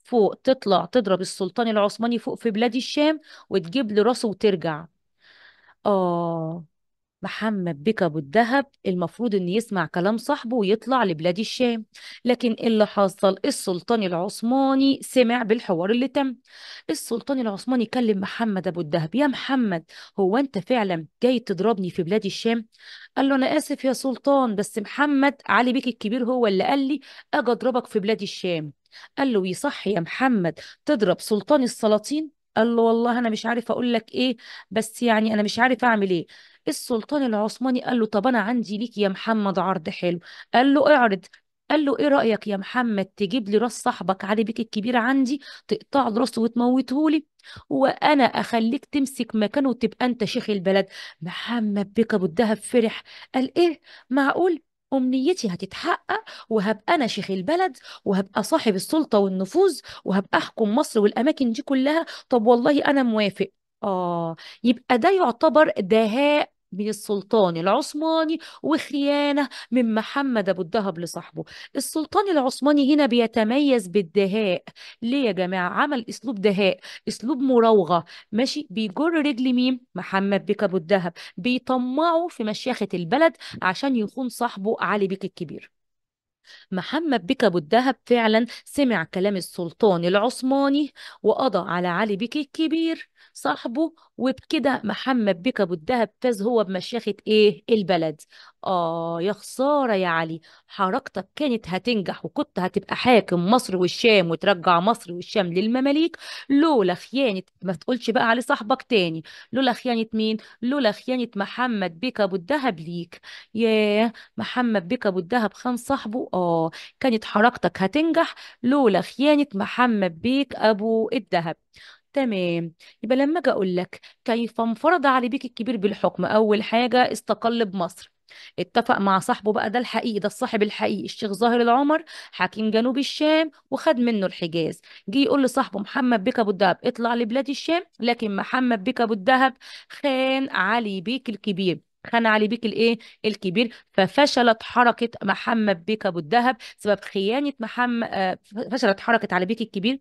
فوق، تطلع تضرب السلطان العثماني فوق في بلاد الشام، وتجيب لي راسه وترجع. اه. محمد بيك ابو الدهب المفروض ان يسمع كلام صاحبه ويطلع لبلاد الشام. لكن إيه اللي حصل؟ السلطان العثماني سمع بالحوار اللي تم. السلطان العثماني كلم محمد ابو الدهب. يا محمد، هو انت فعلا جاي تضربني في بلاد الشام؟ قال له انا اسف يا سلطان، بس محمد علي بيك الكبير هو اللي قال لي اجي اضربك في بلاد الشام. قال له يصح يا محمد تضرب سلطان السلاطين؟ قال له والله انا مش عارف اقول لك ايه، بس يعني انا مش عارف اعمل ايه. السلطان العثماني قال له طب انا عندي ليك يا محمد عرض حلو. قال له اعرض. قال له ايه رأيك يا محمد تجيب لي راس صاحبك علي بيك الكبير عندي، تقطع له راسه وتموته لي، وانا اخليك تمسك مكانه وتبقى انت شيخ البلد. محمد بيك ابو الدهب فرح. قال ايه؟ معقول؟ أمنيتي هتتحقق وهبقى أنا شيخ البلد، وهبقى صاحب السلطة والنفوذ، وهبقى أحكم مصر والأماكن دي كلها؟ طب والله أنا موافق. يبقى ده يعتبر دهاء من السلطان العثماني وخيانة من محمد أبو الدهب لصاحبه. السلطان العثماني هنا بيتميز بالدهاء. ليه يا جماعة؟ عمل أسلوب دهاء، أسلوب مراوغة. ماشي، بيجر رجل مين؟ محمد بيك أبو الدهب، بيطمعه في مشيخة البلد عشان يخون صاحبه علي بيك الكبير. محمد بيك أبو الدهب فعلا سمع كلام السلطان العثماني وقضى على علي بيك الكبير صاحبه. وبكده محمد بيك أبو الدهب فاز هو بمشيخة إيه؟ البلد. يا خسارة يا علي، حركتك كانت هتنجح وكنت هتبقى حاكم مصر والشام وترجع مصر والشام للمماليك، لولا خيانة، ما تقولش بقى علي صاحبك تاني، لولا خيانة مين؟ لولا خيانة محمد بيك أبو الدهب ليك. ياه، محمد بيك ابو الدهب خان صاحبه. كانت حركتك هتنجح لولا خيانة محمد بيك ابو الدهب. تمام. يبقى لما اجي اقول لك كيف انفرض علي بيك الكبير بالحكم، اول حاجه استقل بمصر، اتفق مع صاحبه بقى، ده الحقيقي، ده الصاحب الحقيقي، الشيخ ظاهر العمر، حاكم جنوب الشام، وخد منه الحجاز. جه يقول لصاحبه محمد بيك ابو الدهب اطلع لبلاد الشام، لكن محمد بيك ابو الدهب خان علي بيك الكبير، خان علي بيك الايه الكبير، ففشلت حركه محمد بيك ابو الدهب سبب خيانه محمد، فشلت حركه علي بيك الكبير،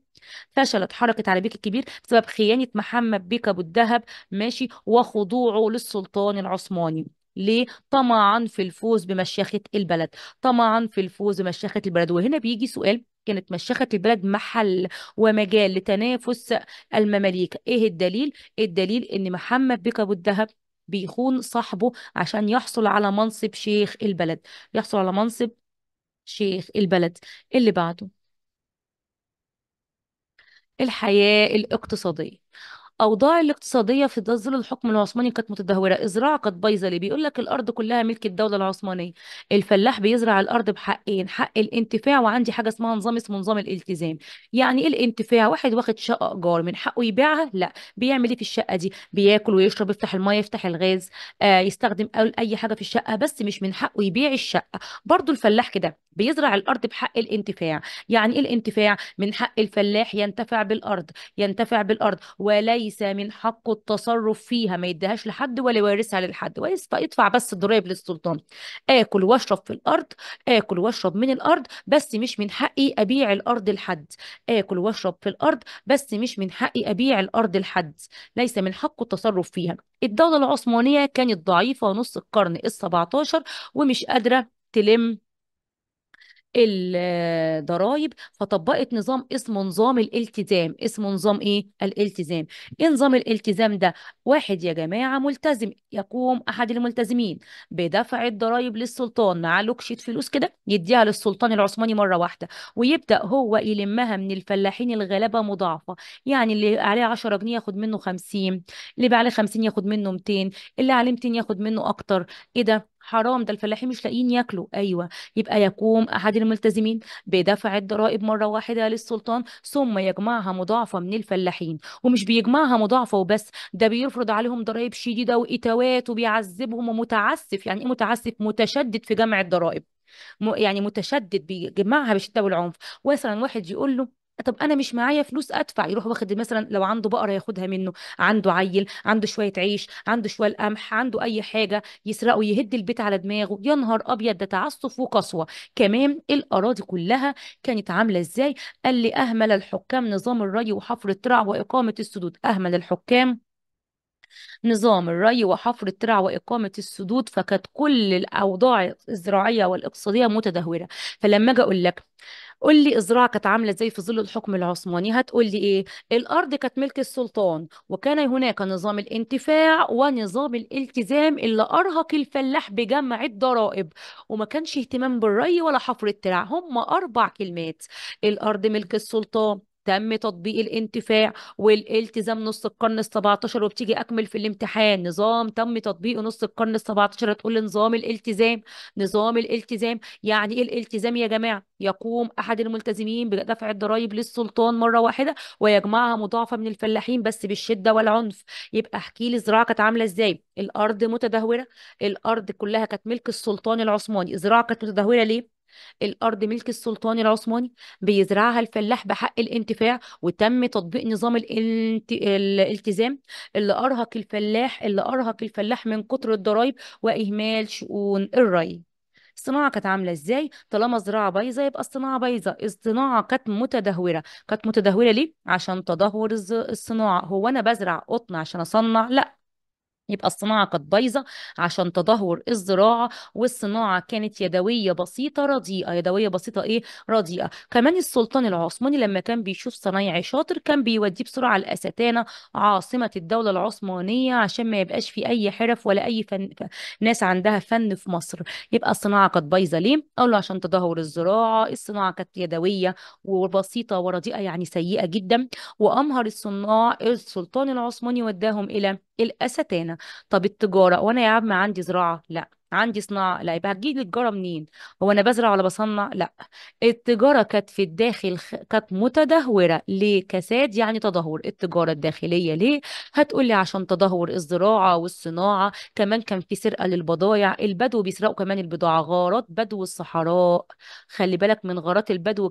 فشلت حركة علي بيك الكبير بسبب خيانة محمد بيك أبو الدهب، ماشي، وخضوعه للسلطان العثماني. ليه؟ طمعا في الفوز بمشيخة البلد، طمعا في الفوز بمشيخة البلد. وهنا بيجي سؤال، كانت مشيخة البلد محل ومجال لتنافس المماليك، ايه الدليل؟ الدليل ان محمد بيك أبو الدهب بيخون صاحبه عشان يحصل على منصب شيخ البلد، يحصل على منصب شيخ البلد. اللي بعده الحياة الاقتصادية. أوضاع الاقتصادية في ظل الحكم العثماني كانت متدهورة، الزراعة كانت بايظة. ليه؟ بيقول لك الأرض كلها ملك الدولة العثمانية، الفلاح بيزرع الأرض بحقين، حق الانتفاع وعندي حاجة اسمها نظام، اسمه نظام الالتزام. يعني إيه الانتفاع؟ واحد واخد شقة إيجار من حقه يبيعها؟ لا، بيعمل إيه في الشقة دي؟ بياكل ويشرب، يفتح المية، يفتح الغاز، يستخدم أي حاجة في الشقة، بس مش من حقه يبيع الشقة. برضو الفلاح كده بيزرع الأرض بحق الانتفاع. يعني إيه الانتفاع؟ من حق الفلاح ينتفع بالأرض، ينتفع بالأرض، وليس من حقه التصرف فيها، ما يديهاش لحد ولا يورثها لحد، يدفع بس الضرائب للسلطان. آكل واشرب في الأرض، آكل واشرب من الأرض، بس مش من حقي أبيع الأرض لحد. آكل واشرب في الأرض بس مش من حقي أبيع الأرض لحد، ليس من حقه التصرف فيها. الدولة العثمانية كانت ضعيفة نص القرن ال17 ومش قادرة تلم الضرايب، فطبقت نظام اسمه نظام الالتزام. اسمه نظام ايه؟ الالتزام. ايه نظام الالتزام ده؟ واحد يا جماعة ملتزم، يقوم احد الملتزمين بدفع الضرايب للسلطان، مع لوكشة فلوس كده يديها للسلطان العثماني مرة واحدة، ويبدأ هو يلمها من الفلاحين الغلابة مضاعفة. يعني اللي عليه 10 جنيه ياخد منه 50، اللي عليه 50 ياخد منه 200، اللي عليه 200 ياخد منه اكتر. ايه ده؟ حرام، ده الفلاحين مش لاقيين ياكلوا. ايوه، يبقى يقوم أحد الملتزمين بدفع الضرائب مرة واحدة للسلطان، ثم يجمعها مضاعفة من الفلاحين. ومش بيجمعها مضاعفة وبس، ده بيفرض عليهم ضرائب شديدة وإتاوات وبيعذبهم، ومتعسف. يعني إيه متعسف؟ متشدد في جمع الضرائب، يعني متشدد بيجمعها بالشده والعنف. مثلا واحد يقول له طب انا مش معايا فلوس ادفع، يروح واخد مثلا لو عنده بقره ياخدها منه، عنده عيل، عنده شويه عيش، عنده شويه قمح، عنده اي حاجه، يسرقه، يهد البيت على دماغه. يا نهار ابيض، ده تعسف وقسوه. كمان الاراضي كلها كانت عامله ازاي؟ قال لي اهمل الحكام نظام الري وحفر الترع واقامه السدود. اهمل الحكام نظام الري وحفر الترع وإقامة السدود، فكانت كل الأوضاع الزراعية والاقتصادية متدهورة. فلما أجي أقول لك قول لي الزراعة كانت عاملة ازاي في ظل الحكم العثماني، هتقول لي ايه؟ الأرض كانت ملك السلطان، وكان هناك نظام الانتفاع ونظام الالتزام اللي أرهق الفلاح بجمع الضرائب، وما كانش اهتمام بالري ولا حفر الترع. هم 4 كلمات: الأرض ملك السلطان، تم تطبيق الانتفاع، والالتزام نص القرن ال17. وبتيجي اكمل في الامتحان نظام تم تطبيقه نص القرن ال17، تقول لي نظام الالتزام. نظام الالتزام يعني ايه الالتزام يا جماعه؟ يقوم احد الملتزمين بدفع الضرائب للسلطان مره واحده، ويجمعها مضاعفه من الفلاحين بس بالشده والعنف. يبقى احكي لي الزراعه كانت عامله ازاي؟ الارض متدهوره، الارض كلها كانت ملك السلطان العثماني. الزراعه كانت متدهوره ليه؟ الأرض ملك السلطان العثماني، بيزرعها الفلاح بحق الانتفاع، وتم تطبيق نظام الالتزام اللي أرهق الفلاح، اللي أرهق الفلاح من كتر الضرائب وإهمال شؤون الري. الصناعة كانت عاملة ازاي؟ طالما الزراعة بايظة يبقى الصناعة بايظة. الصناعة كانت متدهورة. كانت متدهورة ليه؟ عشان تدهور الصناعة. هو أنا بزرع قطن عشان أصنع؟ لا، يبقى الصناعة كانت بايظة عشان تدهور الزراعة. والصناعة كانت يدوية بسيطة رديئة. يدوية بسيطة ايه؟ رديئة. كمان السلطان العثماني لما كان بيشوف صنايعي شاطر كان بيوديه بسرعة الأستانة، عاصمة الدولة العثمانية، عشان ما يبقاش في أي حرف ولا أي ناس عندها فن في مصر. يبقى الصناعة كانت بايظة ليه؟ أقول له عشان تدهور الزراعة. الصناعة كانت يدوية وبسيطة ورديئة، يعني سيئة جدا. وأمهر الصناع السلطان العثماني وداهم إلى الأستانة. طب التجارة، وانا يا عم عندي زراعة؟ لا، عندي صناعه، لا. يبقى هتجيب لي التجاره منين؟ هو انا بزرع ولا بصنع؟ لا. التجاره كانت في الداخل كانت متدهوره. ليه كساد؟ يعني تدهور التجاره الداخليه. ليه؟ هتقول لي عشان تدهور الزراعه والصناعه. كمان كان في سرقه للبضائع، البدو بيسرقوا كمان البضاعه، غارات بدو الصحراء. خلي بالك من غارات البدو،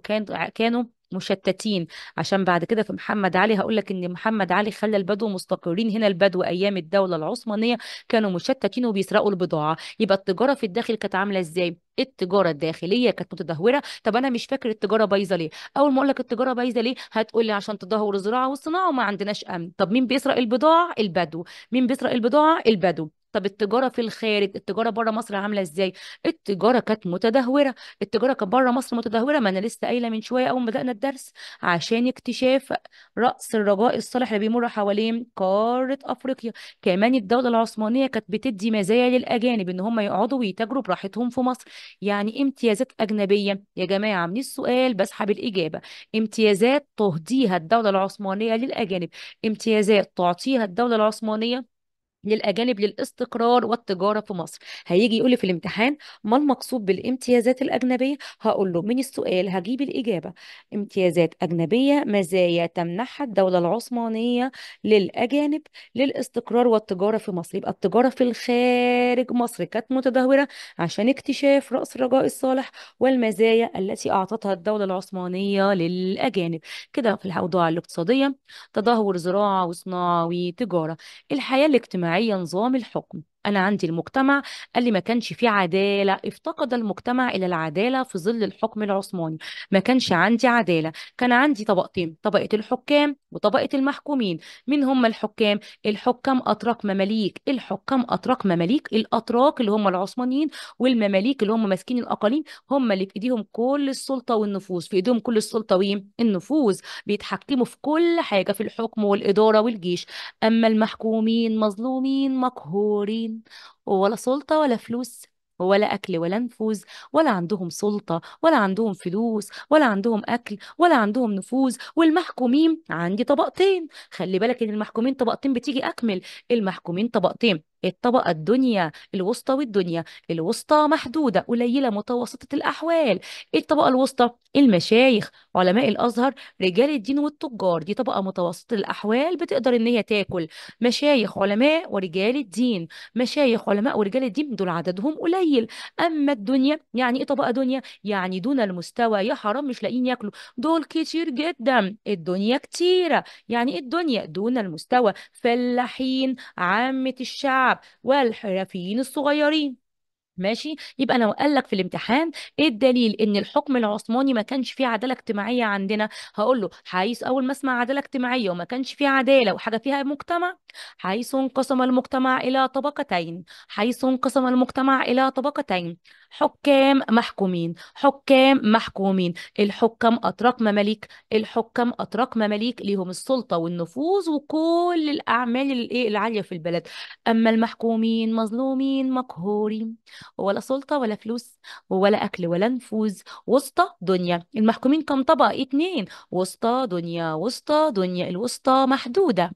كانوا مشتتين. عشان بعد كده في محمد علي هقول لك ان محمد علي خلى البدو مستقرين. هنا البدو ايام الدوله العثمانيه كانوا مشتتين وبيسرقوا البضاعه. يبقى التجاره في الداخل كانت عامله ازاي؟ التجاره الداخليه كانت متدهوره. طب انا مش فاكر التجاره بايظه ليه. اول ما اقول لك التجاره بايظه ليه هتقول لي عشان تدهور الزراعه والصناعه وما عندناش امن. طب مين بيسرق البضاعه؟ البدو. مين بيسرق البضاعه؟ البدو. طب التجاره في الخارج، التجاره بره مصر عامله ازاي؟ التجاره كانت متدهوره. التجاره كانت بره مصر متدهوره، ما انا لسه قايله من شويه اول ما بدانا الدرس، عشان اكتشاف رأس الرجاء الصالح اللي بيمر حوالين قارة أفريقيا. كمان الدولة العثمانية كانت بتدي مزايا للأجانب إن هم يقعدوا ويتاجروا براحتهم في مصر. يعني إيه امتيازات أجنبية يا جماعة؟ من السؤال بسحب الإجابة. امتيازات تهديها الدولة العثمانية للأجانب، امتيازات تعطيها الدولة العثمانية للأجانب للاستقرار والتجارة في مصر. هيجي يقول لي في الامتحان ما المقصود بالامتيازات الأجنبية؟ هقول له من السؤال هجيب الإجابة. امتيازات أجنبية، مزايا تمنحها الدولة العثمانية للأجانب للاستقرار والتجارة في مصر. يبقى التجارة في الخارج مصر كانت متدهورة عشان اكتشاف رأس رجاء الصالح والمزايا التي أعطتها الدولة العثمانية للأجانب. كده في الأوضاع الاقتصادية، تدهور زراعة وصناعة وتجارة. الحياة الاجتماعية، نظام الحكم. أنا عندي المجتمع قال لي ما كانش فيه عدالة، افتقد المجتمع إلى العدالة في ظل الحكم العثماني. ما كانش عندي عدالة. كان عندي طبقتين، طبقة الحكام وطبقة المحكومين. مين هم الحكام؟ الحكام أتراك مماليك. الحكام أتراك مماليك، الأتراك اللي هم العثمانيين، والمماليك اللي هم ماسكين الأقاليم، هم اللي في إيديهم كل السلطة والنفوذ. في إيديهم كل السلطة والنفوذ، بيتحكموا في كل حاجة في الحكم والإدارة والجيش. أما المحكومين مظلومين مقهورين، ولا سلطة ولا فلوس ولا أكل ولا نفوذ. ولا عندهم سلطة ولا عندهم فلوس ولا عندهم أكل ولا عندهم نفوذ. والمحكومين عندي طبقتين. خلي بالك إن المحكومين طبقتين، بتيجي أكمل. المحكومين طبقتين، الطبقة الدنيا الوسطى والدنيا الوسطى محدودة قليلة متوسطة الأحوال. الطبقة الوسطى المشايخ علماء الأزهر رجال الدين والتجار، دي طبقة متوسطة الأحوال بتقدر إن هي تاكل. مشايخ علماء ورجال الدين، مشايخ علماء ورجال الدين دول عددهم قليل. أما الدنيا، يعني إيه طبقة دنيا؟ يعني دون المستوى، يا حرام مش لاقيين ياكلوا. دول كتير جدا، الدنيا كتيرة. يعني إيه الدنيا؟ دون المستوى، فلاحين عامة الشعب والحرفيين الصغيرين. ماشي. يبقى لو قال لك في الامتحان ايه الدليل ان الحكم العثماني ما كانش فيه عداله اجتماعيه عندنا؟ هقول له حيث اول ما اسمع عداله اجتماعيه وما كانش فيه عداله وحاجه فيها مجتمع، حيث انقسم المجتمع الى طبقتين. حيث انقسم المجتمع الى طبقتين، حكام محكومين. حكام محكومين، الحكام اتراك مماليك. الحكام اتراك مماليك ليهم السلطه والنفوذ وكل الاعمال الايه العاليه في البلد. اما المحكومين مظلومين مقهورين، ولا سلطة ولا فلوس ولا أكل ولا نفوذ. وسطى دنيا. المحكومين كم طبقة؟ اتنين. وسطى دنيا، وسطى دنيا الوسطى محدودة.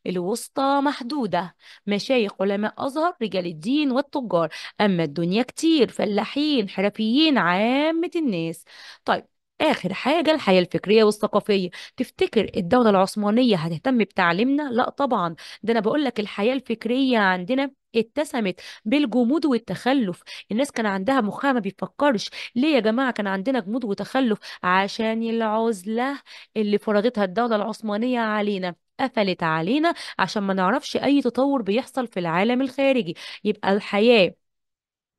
الوسطى محدودة، مشايخ علماء أزهر رجال الدين والتجار. أما الدنيا كتير، فلاحين حرفيين عامة الناس. طيب، آخر حاجة الحياة الفكرية والثقافية. تفتكر الدولة العثمانية هتهتم بتعليمنا؟ لا طبعا. ده أنا بقول لك الحياة الفكرية عندنا اتسمت بالجمود والتخلف. الناس كان عندها مخها ما بيفكرش. ليه يا جماعة كان عندنا جمود وتخلف؟ عشان العزلة اللي فرضتها الدولة العثمانية علينا، قفلت علينا عشان ما نعرفش اي تطور بيحصل في العالم الخارجي. يبقى الحياة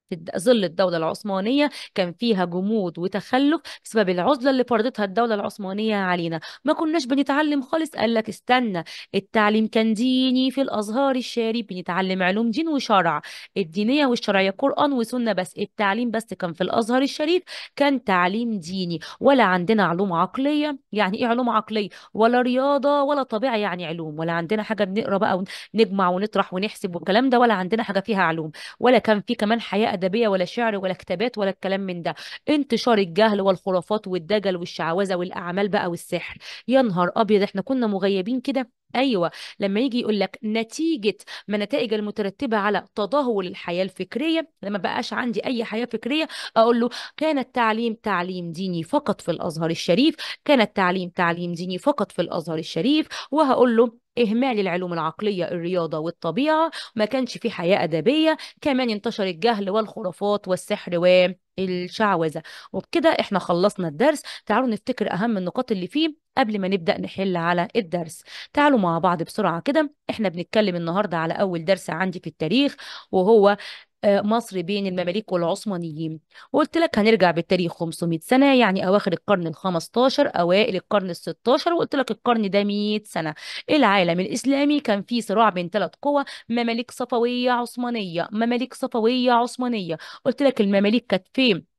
في ظل الدولة العثمانية كان فيها جمود وتخلف بسبب العزلة اللي فرضتها الدولة العثمانية علينا. ما كناش بنتعلم خالص. قال لك استنى، التعليم كان ديني في الأزهار الشريف، بنتعلم علوم دين وشرع. الدينية والشرعية قرآن وسنة بس. التعليم بس كان في الأزهر الشريف، كان تعليم ديني. ولا عندنا علوم عقلية. يعني إيه علوم عقلية؟ ولا رياضة ولا طبيعة يعني علوم. ولا عندنا حاجة بنقرا بقى ونجمع ونطرح ونحسب والكلام ده، ولا عندنا حاجة فيها علوم. ولا كان في كمان حياة أدبية ولا شعر ولا كتابات ولا الكلام من ده. انتشار الجهل والخرافات والدجل والشعوذة والأعمال بقى والسحر. يا نهار أبيض، احنا كنا مغيبين كده. ايوه، لما يجي يقول لك نتيجه ما النتائج المترتبه على تدهور الحياه الفكريه، لما بقاش عندي اي حياه فكريه، اقول له كان التعليم تعليم ديني فقط في الازهر الشريف، كان التعليم تعليم ديني فقط في الازهر الشريف. وهقول له إهمال العلوم العقلية الرياضة والطبيعة، ما كانش في حياة أدبية، كمان انتشر الجهل والخرافات والسحر والشعوذة. وبكده احنا خلصنا الدرس. تعالوا نفتكر أهم النقاط اللي فيه قبل ما نبدأ نحل على الدرس. تعالوا مع بعض بسرعة كده. احنا بنتكلم النهاردة على أول درس عندي في التاريخ، وهو مصر بين المماليك والعثمانيين. وقلت لك هنرجع بالتاريخ 500 سنة، يعني أواخر القرن ال 15 أوائل القرن ال 16، وقلت لك القرن ده 100 سنة. العالم الإسلامي كان فيه صراع بين ثلاث قوى: مماليك صفوية عثمانية، مماليك صفوية عثمانية. قلت لك المماليك كانت فين؟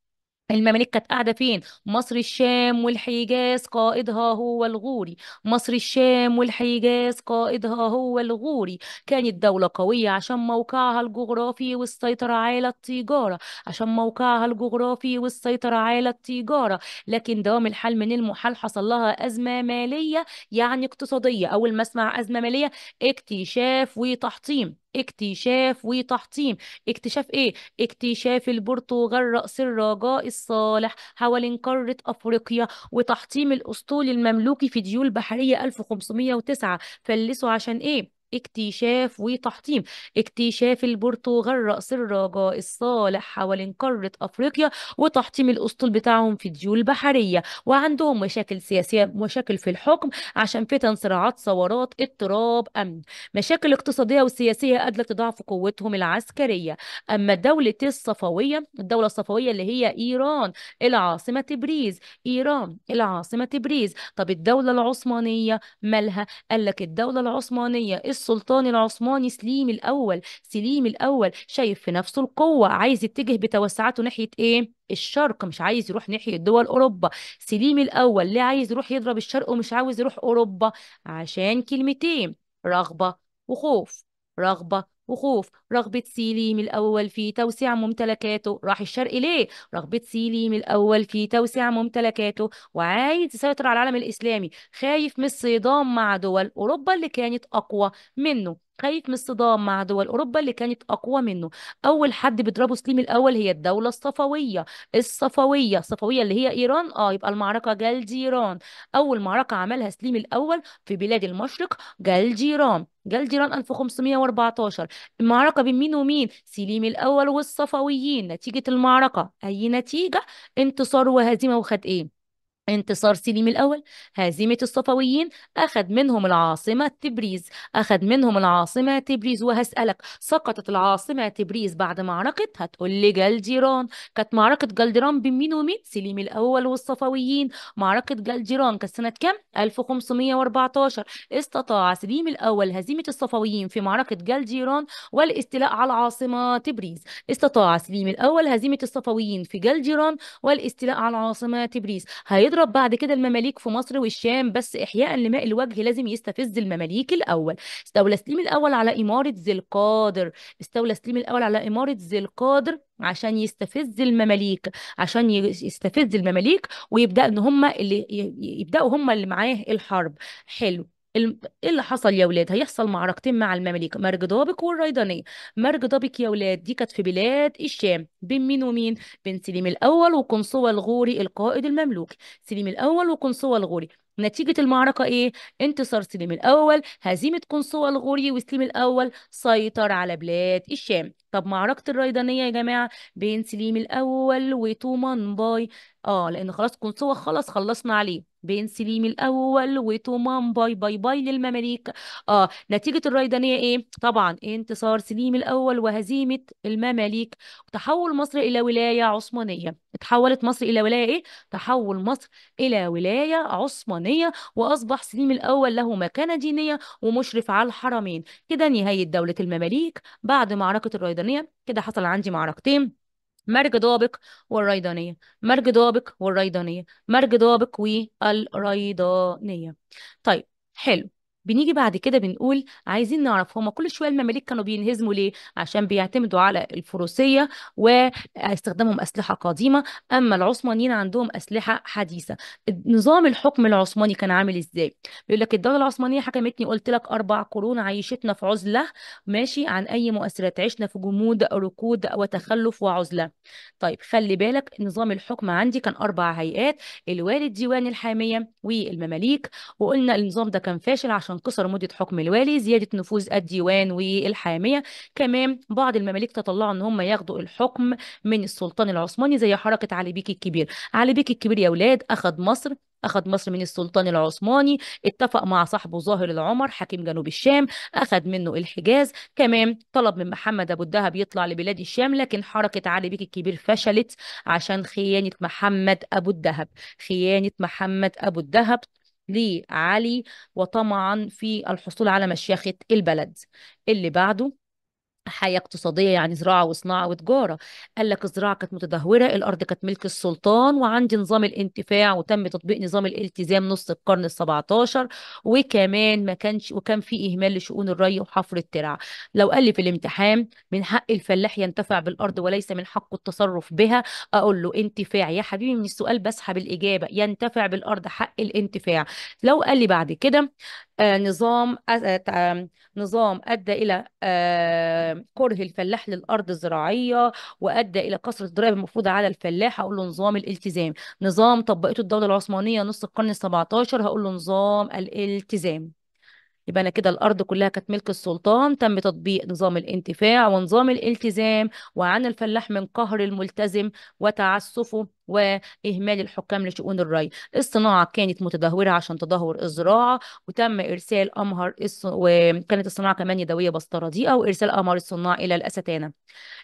المماليك كانت قاعدة فين؟ مصر الشام والحجاز قائدها هو الغوري. مصر الشام والحجاز قائدها هو الغوري. كانت دولة قوية عشان موقعها الجغرافي والسيطرة على التجارة، عشان موقعها الجغرافي والسيطرة على التجارة. لكن دوام الحال من المحال حصل لها أزمة مالية، يعني اقتصادية. أول ما أسمع أزمة مالية، اكتشاف وتحطيم، اكتشاف وتحطيم. اكتشاف ايه؟ اكتشاف البرتغال رأس الرجاء الصالح حوالين قارة أفريقيا، وتحطيم الأسطول المملوكي في ديول بحرية 1509. فلسوا عشان إيه؟ اكتشاف وتحطيم. اكتشاف البرتغال رأس الرجاء الصالح حوالين قارة أفريقيا، وتحطيم الأسطول بتاعهم في ديول بحرية. وعندهم مشاكل سياسية، مشاكل في الحكم عشان فتن، صراعات، ثورات، اضطراب، أمن. مشاكل اقتصادية وسياسية أدلت لضعف قوتهم العسكرية. أما دولة الصفوية، الدولة الصفوية اللي هي إيران، العاصمة تبريز، إيران العاصمة تبريز. طب الدولة العثمانية مالها؟ قال لك الدولة العثمانية السلطان العثماني سليم الأول، سليم الأول شايف في نفسه القوة، عايز يتجه بتوسعاته ناحية إيه؟ الشرق، مش عايز يروح ناحية دول أوروبا. سليم الأول ليه عايز يروح يضرب الشرق ومش عاوز يروح أوروبا؟ عشان كلمتين: رغبة وخوف. رغبة وخوف. رغبة سيليم الأول في توسيع ممتلكاته. راح الشرق ليه؟ رغبة سيليم الأول في توسيع ممتلكاته، وعايز يسيطر على العالم الإسلامي، خايف من الصدام مع دول أوروبا اللي كانت أقوى منه، خايف من الصدام مع دول أوروبا اللي كانت أقوى منه. أول حد بيضربه سليم الأول هي الدولة الصفوية. الصفوية، الصفوية اللي هي إيران. يبقى المعركة جلجيران. أول معركة عملها سليم الأول في بلاد المشرق جلجيران، جلجيران 1514. المعركة بين مين ومين؟ سليم الأول والصفويين. نتيجة المعركة أي نتيجة؟ انتصار وهزيمة. وخد إيه؟ انتصار سليم الأول، هزيمة الصفويين، أخذ منهم العاصمة تبريز، أخذ منهم العاصمة تبريز. وهسألك، سقطت العاصمة تبريز بعد معركة؟ هتقول لي جلجيران. كانت معركة جلجيران بين مين ومين؟ سليم الأول والصفويين. معركة جلجيران كانت سنة كام؟ 1514. استطاع سليم الأول هزيمة الصفويين في معركة جلجيران والاستيلاء على العاصمة تبريز. استطاع سليم الأول هزيمة الصفويين في جلجيران والاستيلاء على العاصمة تبريز. هيضرب بعد كده المماليك في مصر والشام، بس إحياء لماء الوجه لازم يستفز المماليك الأول. استولى سليم الأول على إمارة ذي القادر. استولى سليم الأول على إمارة ذي القادر عشان يستفز المماليك، عشان يستفز المماليك، ويبدأ ان هم اللي يبدأوا هم اللي معاه الحرب. حلو. ايه اللي حصل يا ولاد؟ هيحصل معركتين مع المماليك، مرج ضابق والريدانية. مرج ضابق يا ولاد دي كانت في بلاد الشام، بين مين ومين؟ بين سليم الأول وقنصوة الغوري القائد المملوكي. سليم الأول وقنصوة الغوري. نتيجة المعركة ايه؟ انتصار سليم الأول، هزيمة قنصوة الغوري، وسليم الأول سيطر على بلاد الشام. طب معركة الريدانية يا جماعة بين سليم الأول وتومان باي. لأن خلاص قنصوة خلاص خلصنا عليه. بين سليم الأول وتومان باي، باي باي للمماليك. نتيجة الريدانية ايه؟ طبعا انتصار سليم الأول وهزيمة المماليك، وتحول مصر إلى ولاية عثمانية. اتحولت مصر إلى ولاية ايه؟ تحول مصر إلى ولاية عثمانية، وأصبح سليم الأول له مكانة دينية ومشرف على الحرمين. كده نهاية دولة المماليك بعد معركة الريدانية. كده حصل عندي معركتين: مرج ضابق والريدانية، مرج ضابق والريدانية، مرج ضابق والريدانية. طيب، حلو. بنيجي بعد كده بنقول عايزين نعرف هما كل شويه المماليك كانوا بينهزموا ليه؟ عشان بيعتمدوا على الفروسيه واستخدامهم اسلحه قديمه، اما العثمانيين عندهم اسلحه حديثه. نظام الحكم العثماني كان عامل ازاي؟ بيقول لك الدوله العثمانيه حكمتني، قلت لك 4 قرون، عيشتنا في عزله ماشي عن اي مؤثرات، عشنا في جمود ركود وتخلف وعزله. طيب خلي بالك نظام الحكم عندي كان 4 هيئات: الوالي، الديوان، الحاميه، والمماليك. وقلنا النظام ده كان فاشل عشان قصر مده حكم الوالي، زياده نفوذ الديوان والحاميه. كمان بعض المماليك تطلعوا ان هم ياخدوا الحكم من السلطان العثماني، زي حركه علي بيك الكبير. علي بيك الكبير يا ولاد أخذ مصر من السلطان العثماني، اتفق مع صاحبه ظاهر العمر حاكم جنوب الشام، أخذ منه الحجاز. كمان طلب من محمد أبو الدهب يطلع لبلاد الشام، لكن حركة علي بيك الكبير فشلت عشان خيانة محمد أبو الدهب. خيانة محمد أبو الدهب لعلي، وطمعا في الحصول على مشيخة البلد. اللي بعده حياة اقتصادية، يعني زراعة وصناعة وتجارة. قال لك الزراعة كانت متدهورة، الأرض كانت ملك السلطان، وعندي نظام الانتفاع، وتم تطبيق نظام الالتزام نص القرن ال17. وكمان ما كانش وكان في إهمال لشؤون الري وحفر الترع. لو قال لي في الامتحان من حق الفلاح ينتفع بالأرض وليس من حقه التصرف بها، أقول له انتفاع يا حبيبي، من السؤال بسحب الإجابة، ينتفع بالأرض حق الانتفاع. لو قال لي بعد كده نظام أدى إلى كره الفلاح للأرض الزراعية، وأدى إلى كثرة الضرائب المفروضة على الفلاح، هقول له نظام الالتزام. نظام طبقته الدولة العثمانية نص القرن ال17، هقول له نظام الالتزام. يبقى انا كده الارض كلها كانت ملك السلطان، تم تطبيق نظام الانتفاع ونظام الالتزام، وعن الفلاح من قهر الملتزم وتعسفه واهمال الحكام لشؤون الري. الصناعه كانت متدهوره عشان تدهور الزراعه، وتم ارسال وكانت الصناعه كمان يدويه بس رديئه، وارسال امهر الصناع الى الاستانه.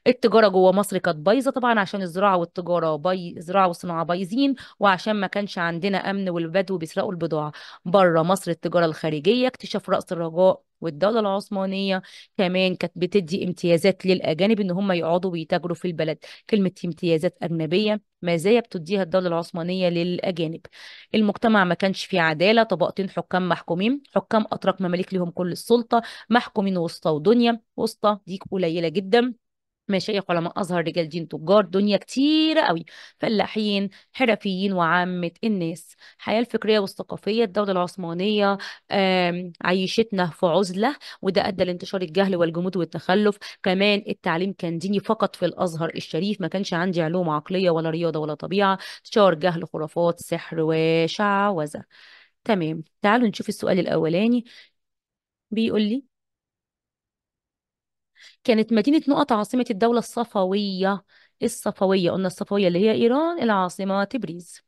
التجاره جوه مصر كانت بايظه طبعا، عشان الزراعه والتجاره الزراعه والصناعه بايظين، وعشان ما كانش عندنا امن والبدو بيسرقوا البضاعه. بره مصر التجاره الخارجيه، اكتشاف رأس الرجاء والدولة العثمانية كمان كانت بتدي امتيازات للأجانب إن هم يقعدوا ويتاجروا في البلد. كلمة امتيازات أجنبية، مزايا بتديها الدولة العثمانية للأجانب. المجتمع ما كانش فيه عدالة، طبقتين حكام محكومين، حكام أتراك مماليك لهم كل السلطة، محكومين وسطى ودنيا. وسطى دي قليلة جدا، مشايخ، علماء ازهر، رجال دين، تجار، دنيا كتيره قوي، فلاحين، حرفيين، وعامه الناس. الحياه الفكريه والثقافيه، الدوله العثمانيه عيشتنا في عزله، وده ادى لانتشار الجهل والجمود والتخلف. كمان التعليم كان ديني فقط في الازهر الشريف، ما كانش عندي علوم عقليه ولا رياضه ولا طبيعه. انتشار جهل، خرافات، سحر وشعوذه. تمام، تعالوا نشوف السؤال الاولاني. بيقول لي كانت مدينة نقط عاصمة الدولة الصفوية. الصفوية، قلنا الصفوية اللي هي إيران، العاصمة تبريز.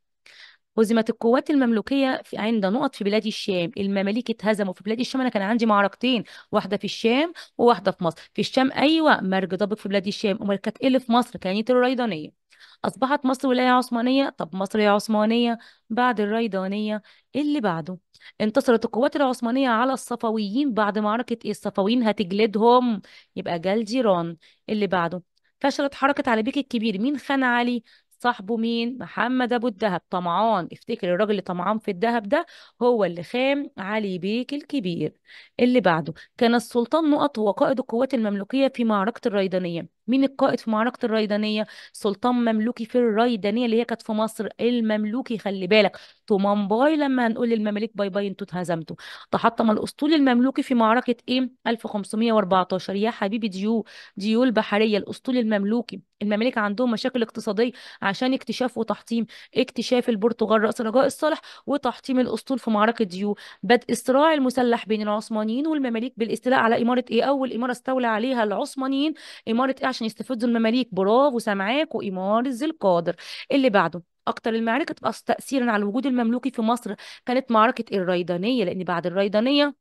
هزمت القوات المملوكية عند نقط في بلاد الشام. المماليك اتهزموا في بلاد الشام. أنا كان عندي معركتين، واحدة في الشام وواحدة في مصر. في الشام أيوة مرج ضبق في بلاد الشام، أمال كانت إيه اللي في مصر؟ كانت الريضانية. أصبحت مصر ولاية عثمانية. طب مصر هي عثمانية بعد الريضانية. اللي بعده انتصرت القوات العثمانية على الصفويين بعد معركة إيه؟ الصفويين هتجلدهم، يبقى جلجيران. اللي بعده فشلت حركة علي بيك الكبير. مين خان علي؟ صاحبه مين؟ محمد ابو الدهب. طمعان، افتكر الراجل اللي طمعان في الذهب ده هو اللي خان علي بيك الكبير. اللي بعده كان السلطان نقط هو قائد القوات المملوكية في معركة الريدانية. مين القائد في معركة الريدانية؟ سلطان مملوكي في الريدانية اللي هي كانت في مصر. المملوكي، خلي بالك، طومان باي لما هنقول للمماليك باي باي انتوا اتهزمتوا. تحطم الاسطول المملوكي في معركة ايه؟ 1514 يا حبيبي. ديول بحرية. الاسطول المملوكي، المماليك عندهم مشاكل اقتصادية عشان اكتشاف وتحطيم. اكتشاف البرتغال رأس رجاء الصالح، وتحطيم الاسطول في معركة ديو. بدء الصراع المسلح بين العثمانيين والمماليك بالاستيلاء على إمارة ايه؟ اول إمارة استولى عليها العثمانيين إمارة ايه عشان يستفزوا المماليك؟ برافو سامعاك، وإمارة ذي القادر. اللي بعده اكتر المعارك تأثيرا على الوجود المملوكي في مصر كانت معركة الريدانية، لان بعد الريدانية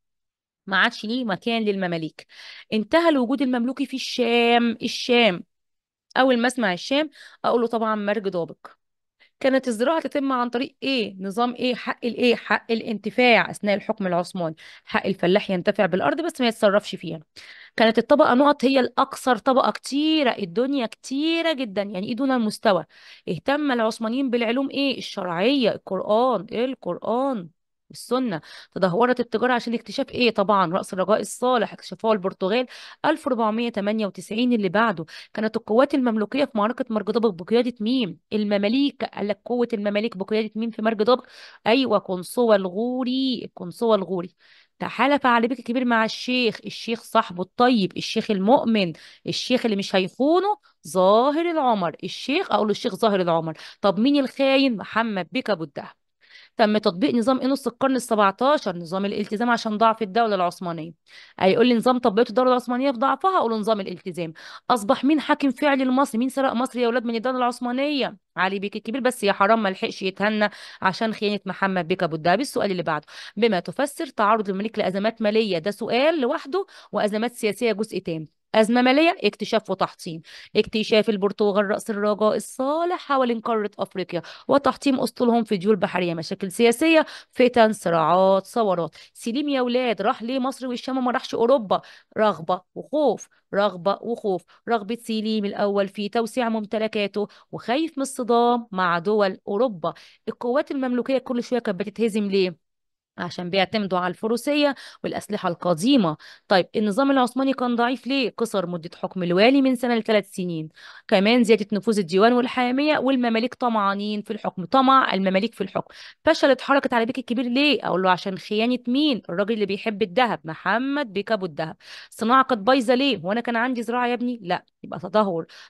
ما عادش ليه مكان للمماليك. انتهى الوجود المملوكي في الشام. اول ما اسمع الشام اقول له طبعا مرج ضابق. كانت الزراعة تتم عن طريق ايه؟ نظام ايه؟ حق الانتفاع اثناء الحكم العثماني. حق الفلاح ينتفع بالارض بس ما يتصرفش فيها. كانت الطبقة نقط هي الأكثر طبقة كتيرة، الدنيا كتيرة جدا، يعني إيه دون المستوى. اهتم العثمانيين بالعلوم إيه؟ الشرعية، القرآن. السنة. تدهورت التجارة عشان اكتشاف ايه؟ طبعا رأس الرجاء الصالح، اكتشفوه البرتغال 1498. اللي بعده كانت القوات المملوكية في معركة مرج دبق بقيادة مين؟ المماليك. قال لك قوة المماليك بقيادة مين في مرج دبق؟ ايوه، قنصوة الغوري، القنصوة الغوري. تحالف علي بك الكبير مع الشيخ صاحبه الطيب، الشيخ المؤمن، الشيخ اللي مش هيخونه، ظاهر العمر. الشيخ اقول الشيخ ظاهر العمر. طب مين الخاين؟ محمد بك ابو الدهب. تم تطبيق نظام نص القرن ال17، نظام الالتزام، عشان ضعف الدولة العثمانية. هيقول لي نظام طبقته الدولة العثمانية في ضعفها، اقول له نظام الالتزام. اصبح مين حاكم فعلي لمصر؟ مين سرق مصر يا اولاد من الدولة العثمانية؟ علي بيك الكبير، بس يا حرام ما لحقش يتهنى عشان خيانة محمد بيك ابو الدهب. السؤال اللي بعده، بما تفسر تعرض المماليك لازمات مالية؟ ده سؤال لوحده، وازمات سياسية جزء تاني. أزمة مالية، اكتشاف وتحطيم. اكتشاف البرتغال رأس الرجاء الصالح حوالين قارة أفريقيا، وتحطيم أسطولهم في ديول بحرية. مشاكل سياسية، فتن، صراعات، ثورات. سليم يا ولاد راح ليه مصر والشام وما راحش أوروبا؟ رغبة وخوف، رغبة وخوف. رغبة سليم الأول في توسيع ممتلكاته، وخايف من الصدام مع دول أوروبا. القوات المملوكية كل شوية كانت بتتهزم ليه؟ عشان بيعتمدوا على الفروسية والأسلحة القديمة. طيب النظام العثماني كان ضعيف ليه؟ قصر مدة حكم الوالي من سنة ل3 سنين. كمان زيادة نفوذ الديوان والحامية، والمماليك طمعانين في الحكم، طمع المماليك في الحكم. فشلت حركة علي بيك الكبير ليه؟ أقول له عشان خيانة مين؟ الراجل اللي بيحب الذهب، محمد بيك أبو الذهب. الصناعة كانت بايظة ليه؟ وأنا كان عندي زراعة يا ابني؟ لا، يبقى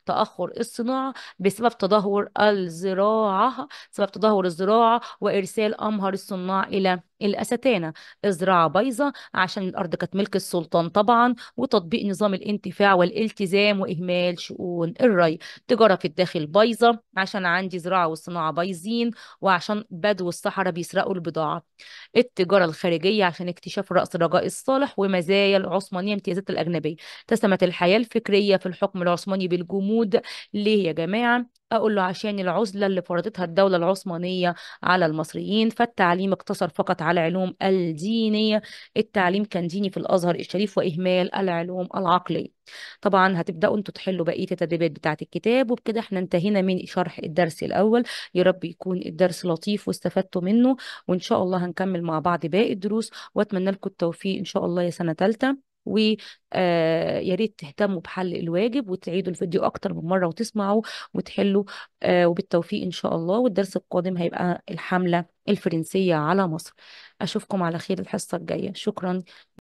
تأخر الصناعة بسبب تدهور الزراعة، سبب تدهور الزراعة وإرسال أمهر الصناع إلى الأستانة. الزراعة بايظة عشان الأرض كانت ملك السلطان طبعا، وتطبيق نظام الانتفاع والالتزام، وإهمال شؤون الري. تجارة في الداخل بايظة عشان عندي زراعة والصناعة بايظين، وعشان بدو الصحراء بيسرقوا البضاعة. التجارة الخارجية عشان اكتشاف رأس الرجاء الصالح ومزايا العثمانية، امتيازات الأجنبية. اتسمت الحياة الفكرية في الحكم العثماني بالجمود. ليه يا جماعة؟ أقول له عشان العزلة اللي فرضتها الدولة العثمانية على المصريين. فالتعليم اقتصر فقط على العلوم الدينية، التعليم كان ديني في الأزهر الشريف، وإهمال العلوم العقلية. طبعا هتبدأوا انتوا تحلوا بقية التدريبات بتاعة الكتاب، وبكده احنا انتهينا من شرح الدرس الأول. يا رب يكون الدرس لطيف واستفدتوا منه، وإن شاء الله هنكمل مع بعض باقي الدروس، وأتمنى لكم التوفيق إن شاء الله يا سنة تالتة. ويا ريت تهتموا بحل الواجب، وتعيدوا الفيديو أكتر من مرة وتسمعوا وتحلوا. وبالتوفيق إن شاء الله. والدرس القادم هيبقى الحملة الفرنسية على مصر. أشوفكم على خير الحصة الجاية. شكرا.